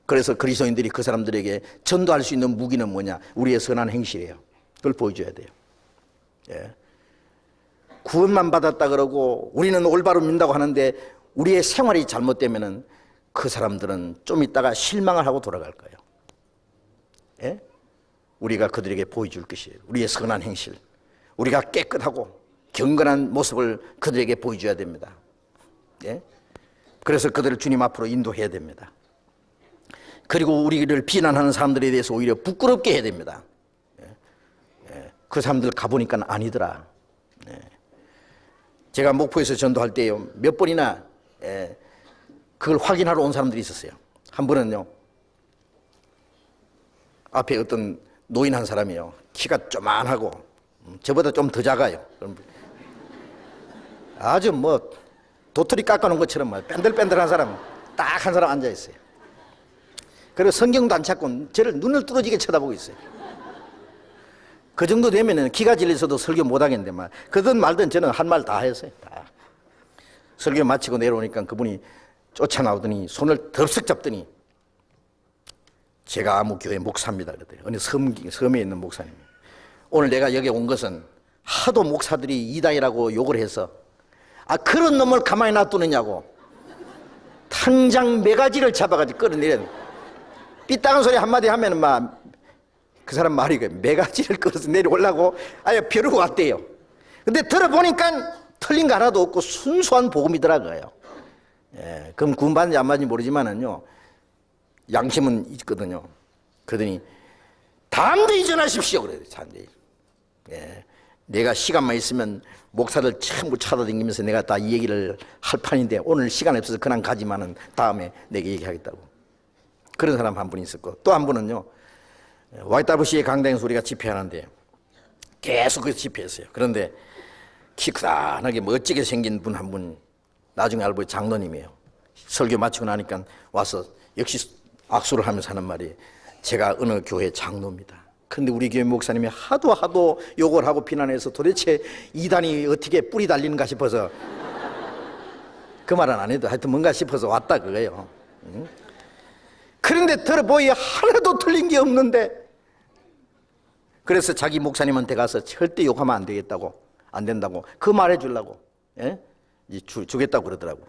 그래서 그리스도인들이 그 사람들에게 전도할 수 있는 무기는 뭐냐? 우리의 선한 행실이에요. 그걸 보여줘야 돼요. 예. 구원만 받았다 그러고 우리는 올바로 믿는다고 하는데 우리의 생활이 잘못되면은 그 사람들은 좀 있다가 실망을 하고 돌아갈 거예요. 예? 우리가 그들에게 보여줄 것이에요. 우리의 선한 행실, 우리가 깨끗하고 경건한 모습을 그들에게 보여줘야 됩니다. 예? 그래서 그들을 주님 앞으로 인도해야 됩니다. 그리고 우리를 비난하는 사람들에 대해서 오히려 부끄럽게 해야 됩니다. 예? 예. 그 사람들 가보니까 아니더라. 예. 제가 목포에서 전도할 때요, 몇 번이나 그걸 확인하러 온 사람들이 있었어요. 한 번은요, 앞에 어떤 노인 한 사람이요, 키가 쪼만하고 저보다 좀 더 작아요. 아주 뭐 도토리 깎아놓은 것처럼 뺀들뺀들한 사람 딱 한 사람 앉아있어요. 그리고 성경도 안 찾고 저를 눈을 뚫어지게 쳐다보고 있어요. 그 정도 되면은 기가 질려서도 설교 못 하겠는데 그든 말든 저는 한 말 다 했어요. 다. 설교 마치고 내려오니까 그분이 쫓아나오더니 손을 덥석 잡더니 제가 아무 교회 목사입니다 그러더래요. 어느 섬에 있는 목사님. 오늘 내가 여기 온 것은 하도 목사들이 이단이라고 욕을 해서 그런 놈을 가만히 놔두느냐고 당장 매가지를 잡아가지고 끌어내려. 삐딱한 소리 한마디 하면은 그 사람 말이 매가지를 끌어서 내려오려고 아예 벼르고 왔대요. 근데 들어보니까 틀린 거 하나도 없고 순수한 복음이더라고요. 예, 그럼 구원받는지 안 받는지 모르지만은요, 양심은 있거든요. 그러더니 담대히 전하십시오 그래요. 담대히. 예, 내가 시간만 있으면 목사들 전부 찾아다니면서 내가 다 이 얘기를 할 판인데 오늘 시간 없어서 그냥 가지만은 다음에 내게 얘기하겠다고. 그런 사람 한 분 있었고, 또 한 분은요, YWCA 강당에서 우리가 집회하는데 계속 그 집회했어요. 그런데 키 크다하게 멋지게 생긴 분 한 분, 나중에 알고 보니 장로님이에요. 설교 마치고 나니까 와서 역시 악수를 하면서 하는 말이, 제가 어느 교회 장로입니다. 근데 우리 교회 목사님이 하도 욕을 하고 비난해서 도대체 이단이 어떻게 뿌리 달리는가 싶어서 그 말은 안 해도 하여튼 뭔가 싶어서 왔다 그거예요. 그런데 들어보니 하나도 틀린 게 없는데, 그래서 자기 목사님한테 가서 절대 욕하면 안 되겠다고, 안 된다고 그 말해 주려고, 예? 주겠다고 그러더라고.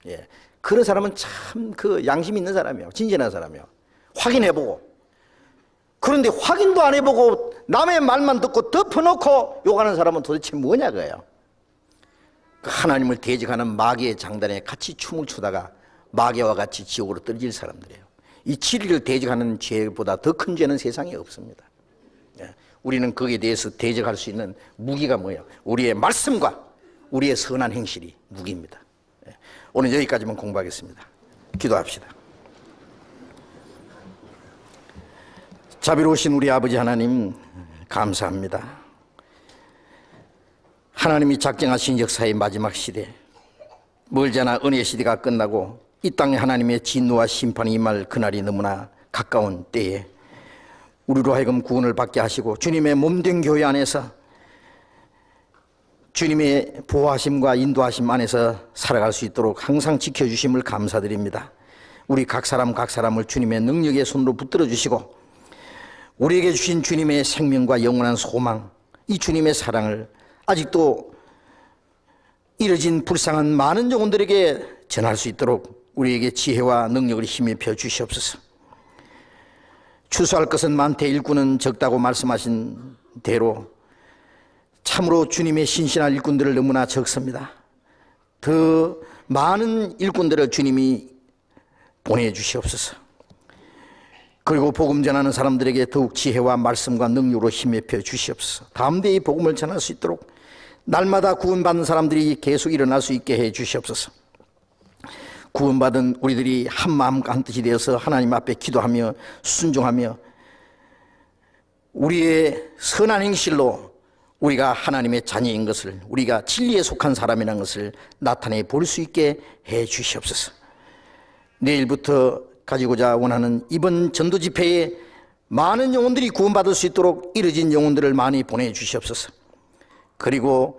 예. 그런 사람은 참 그 양심 있는 사람이에요. 진진한 사람이에요. 확인해보고. 그런데 확인도 안 해보고 남의 말만 듣고 덮어놓고 욕하는 사람은 도대체 뭐냐 그예요. 하나님을 대적하는 마귀의 장단에 같이 춤을 추다가 마귀와 같이 지옥으로 떨어질 사람들이에요. 이 진리를 대적하는 죄보다 더 큰 죄는 세상에 없습니다. 예. 우리는 거기에 대해서 대적할 수 있는 무기가 뭐예요? 우리의 말씀과 우리의 선한 행실이 무기입니다. 예. 오늘 여기까지만 공부하겠습니다. 기도합시다. 자비로우신 우리 아버지 하나님, 감사합니다. 하나님이 작정하신 역사의 마지막 시대, 멀지 않아 은혜의 시대가 끝나고 이 땅에 하나님의 진노와 심판이 임할 그날이 너무나 가까운 때에 우리로 하여금 구원을 받게 하시고 주님의 몸된 교회 안에서 주님의 보호하심과 인도하심 안에서 살아갈 수 있도록 항상 지켜주심을 감사드립니다. 우리 각 사람을 주님의 능력의 손으로 붙들어 주시고 우리에게 주신 주님의 생명과 영원한 소망, 이 주님의 사랑을 아직도 이뤄진 불쌍한 많은 영혼들에게 전할 수 있도록 우리에게 지혜와 능력을 힘입혀 주시옵소서. 추수할 것은 많되 일꾼은 적다고 말씀하신 대로 참으로 주님의 신실한 일꾼들을 너무나 적습니다. 더 많은 일꾼들을 주님이 보내주시옵소서. 그리고 복음 전하는 사람들에게 더욱 지혜와 말씀과 능력으로 힘입혀 주시옵소서. 담대히 복음을 전할 수 있도록 날마다 구원받는 사람들이 계속 일어날 수 있게 해 주시옵소서. 구원받은 우리들이 한 마음 한 뜻이 되어서 하나님 앞에 기도하며 순종하며 우리의 선한 행실로 우리가 하나님의 자녀인 것을, 우리가 진리에 속한 사람이라는 것을 나타내 볼 수 있게 해 주시옵소서. 내일부터 가지고자 원하는 이번 전도 집회에 많은 영혼들이 구원받을 수 있도록 이뤄진 영혼들을 많이 보내주시옵소서. 그리고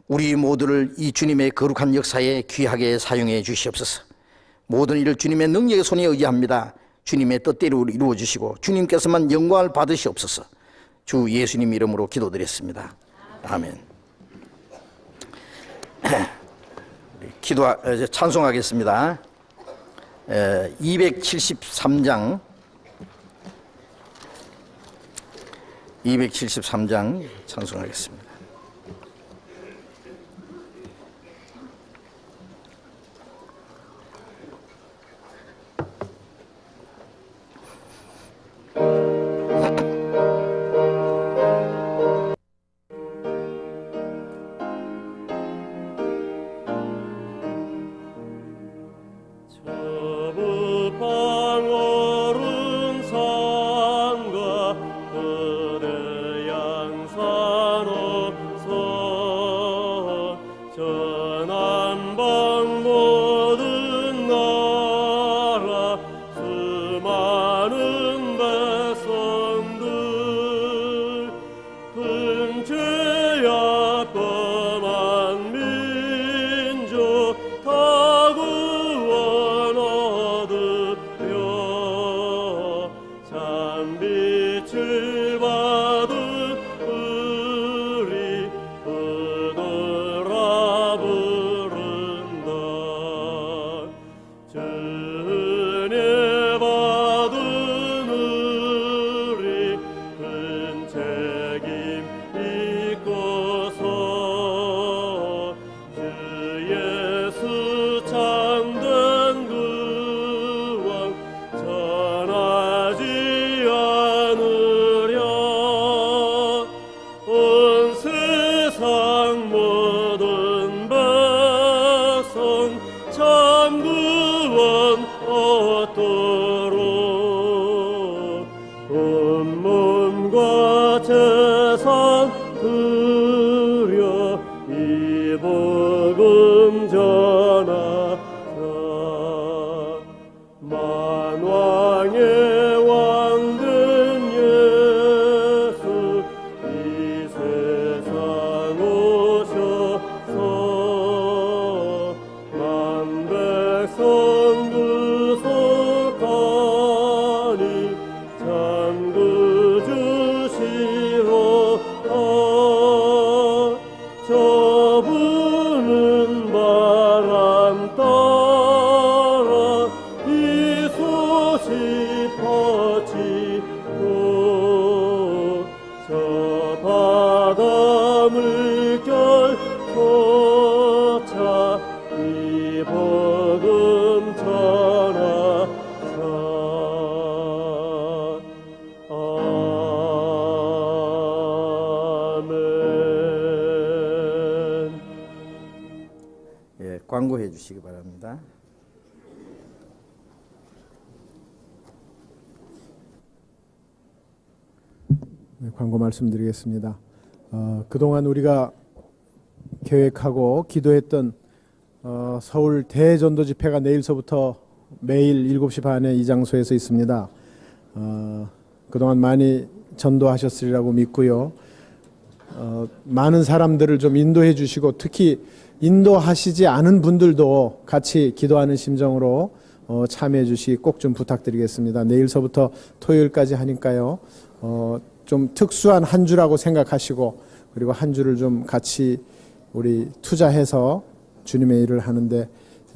우리 모두를 이 주님의 거룩한 역사에 귀하게 사용해 주시옵소서. 모든 일을 주님의 능력의 손에 의지합니다. 주님의 뜻대로 이루어 주시고 주님께서만 영광을 받으시옵소서. 주 예수님 이름으로 기도드렸습니다. 아멘. 찬송하겠습니다. 273장 찬송하겠습니다. 광고해 주시기 바랍니다. 네, 광고 말씀드리겠습니다. 그동안 우리가 계획하고 기도했던 서울 대전도 집회가 내일서부터 매일 7시 반에 이 장소에서 있습니다. 그동안 많이 전도하셨으리라고 믿고요. 많은 사람들을 좀 인도해 주시고 특히 인도하시지 않은 분들도 같이 기도하는 심정으로 참여해 주시기 꼭 좀 부탁드리겠습니다. 내일서부터 토요일까지 하니까요. 좀 특수한 한 주라고 생각하시고 그리고 한 주를 좀 같이 우리 투자해서 주님의 일을 하는데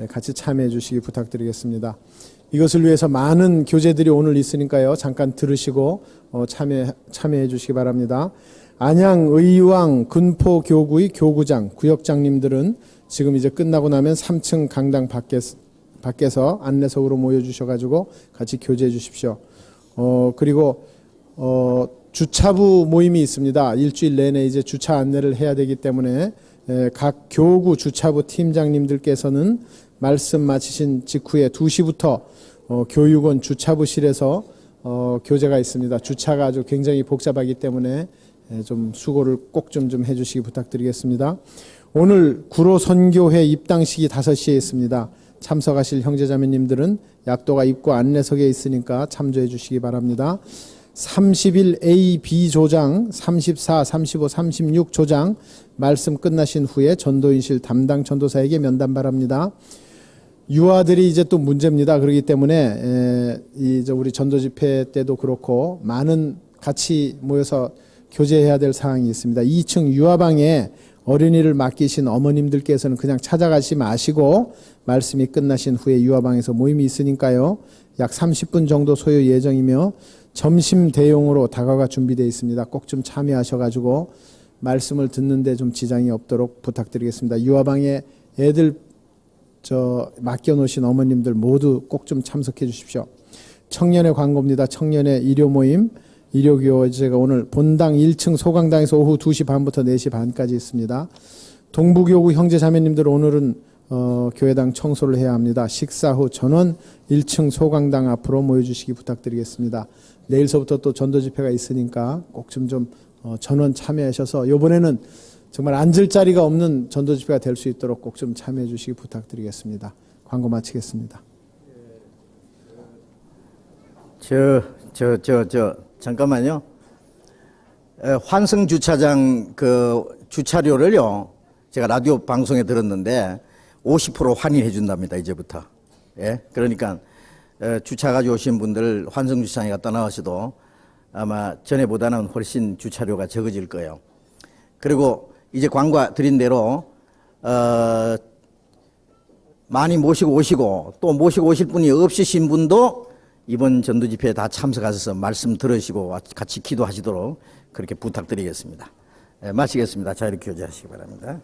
같이 참여해 주시기 부탁드리겠습니다. 이것을 위해서 많은 교재들이 오늘 있으니까요. 잠깐 들으시고 참여해 주시기 바랍니다. 안양의왕 군포교구의 교구장, 구역장님들은 지금 이제 끝나고 나면 3층 강당 밖에서 안내석으로 모여주셔가지고 같이 교제해 주십시오. 그리고 주차부 모임이 있습니다. 일주일 내내 이제 주차 안내를 해야 되기 때문에 각 교구 주차부 팀장님들께서는 말씀 마치신 직후에 2시부터 교육원 주차부실에서 교제가 있습니다. 주차가 아주 굉장히 복잡하기 때문에 좀 수고를 꼭 좀 해주시기 부탁드리겠습니다. 오늘 구로 선교회 입당식이 5시에 있습니다. 참석하실 형제자매님들은 약도가 입구 안내석에 있으니까 참조해 주시기 바랍니다. 31A, B 조장, 34, 35, 36 조장 말씀 끝나신 후에 전도인실 담당 전도사에게 면담 바랍니다. 유아들이 이제 또 문제입니다. 그렇기 때문에 이제 우리 전도 집회 때도 그렇고 많은 같이 모여서 교제해야 될 사항이 있습니다. 2층 유아방에 어린이를 맡기신 어머님들께서는 그냥 찾아가지 마시고 말씀이 끝나신 후에 유아방에서 모임이 있으니까요. 약 30분 정도 소요 예정이며 점심 대용으로 다과가 준비되어 있습니다. 꼭 좀 참여하셔가지고 말씀을 듣는데 좀 지장이 없도록 부탁드리겠습니다. 유아방에 애들 맡겨놓으신 어머님들 모두 꼭 좀 참석해 주십시오. 청년의 광고입니다. 청년의 일요 모임, 일요교제가 오늘 본당 1층 소강당에서 오후 2시 반부터 4시 반까지 있습니다. 동부교구 형제자매님들 오늘은 교회당 청소를 해야 합니다. 식사 후 전원 1층 소강당 앞으로 모여주시기 부탁드리겠습니다. 내일서부터 또 전도 집회가 있으니까 꼭 좀 전원 참여하셔서 이번에는 정말 앉을 자리가 없는 전도 집회가 될 수 있도록 꼭 좀 참여해 주시기 부탁드리겠습니다. 광고 마치겠습니다. 잠깐만요. 환승 주차장 그 주차료를요, 제가 라디오 방송에 들었는데 50% 환인해 준답니다, 이제부터. 예? 그러니까 주차 가져오신 분들 환승 주차장에 갖다 나와서도 아마 전에보다는 훨씬 주차료가 적어질 거예요. 그리고 이제 광고 드린 대로 많이 모시고 오시고 또 모시고 오실 분이 없으신 분도 이번 전도 집회에 다 참석하셔서 말씀 들으시고 같이 기도하시도록 그렇게 부탁드리겠습니다. 마치겠습니다. 자유롭게 교제하시기 바랍니다.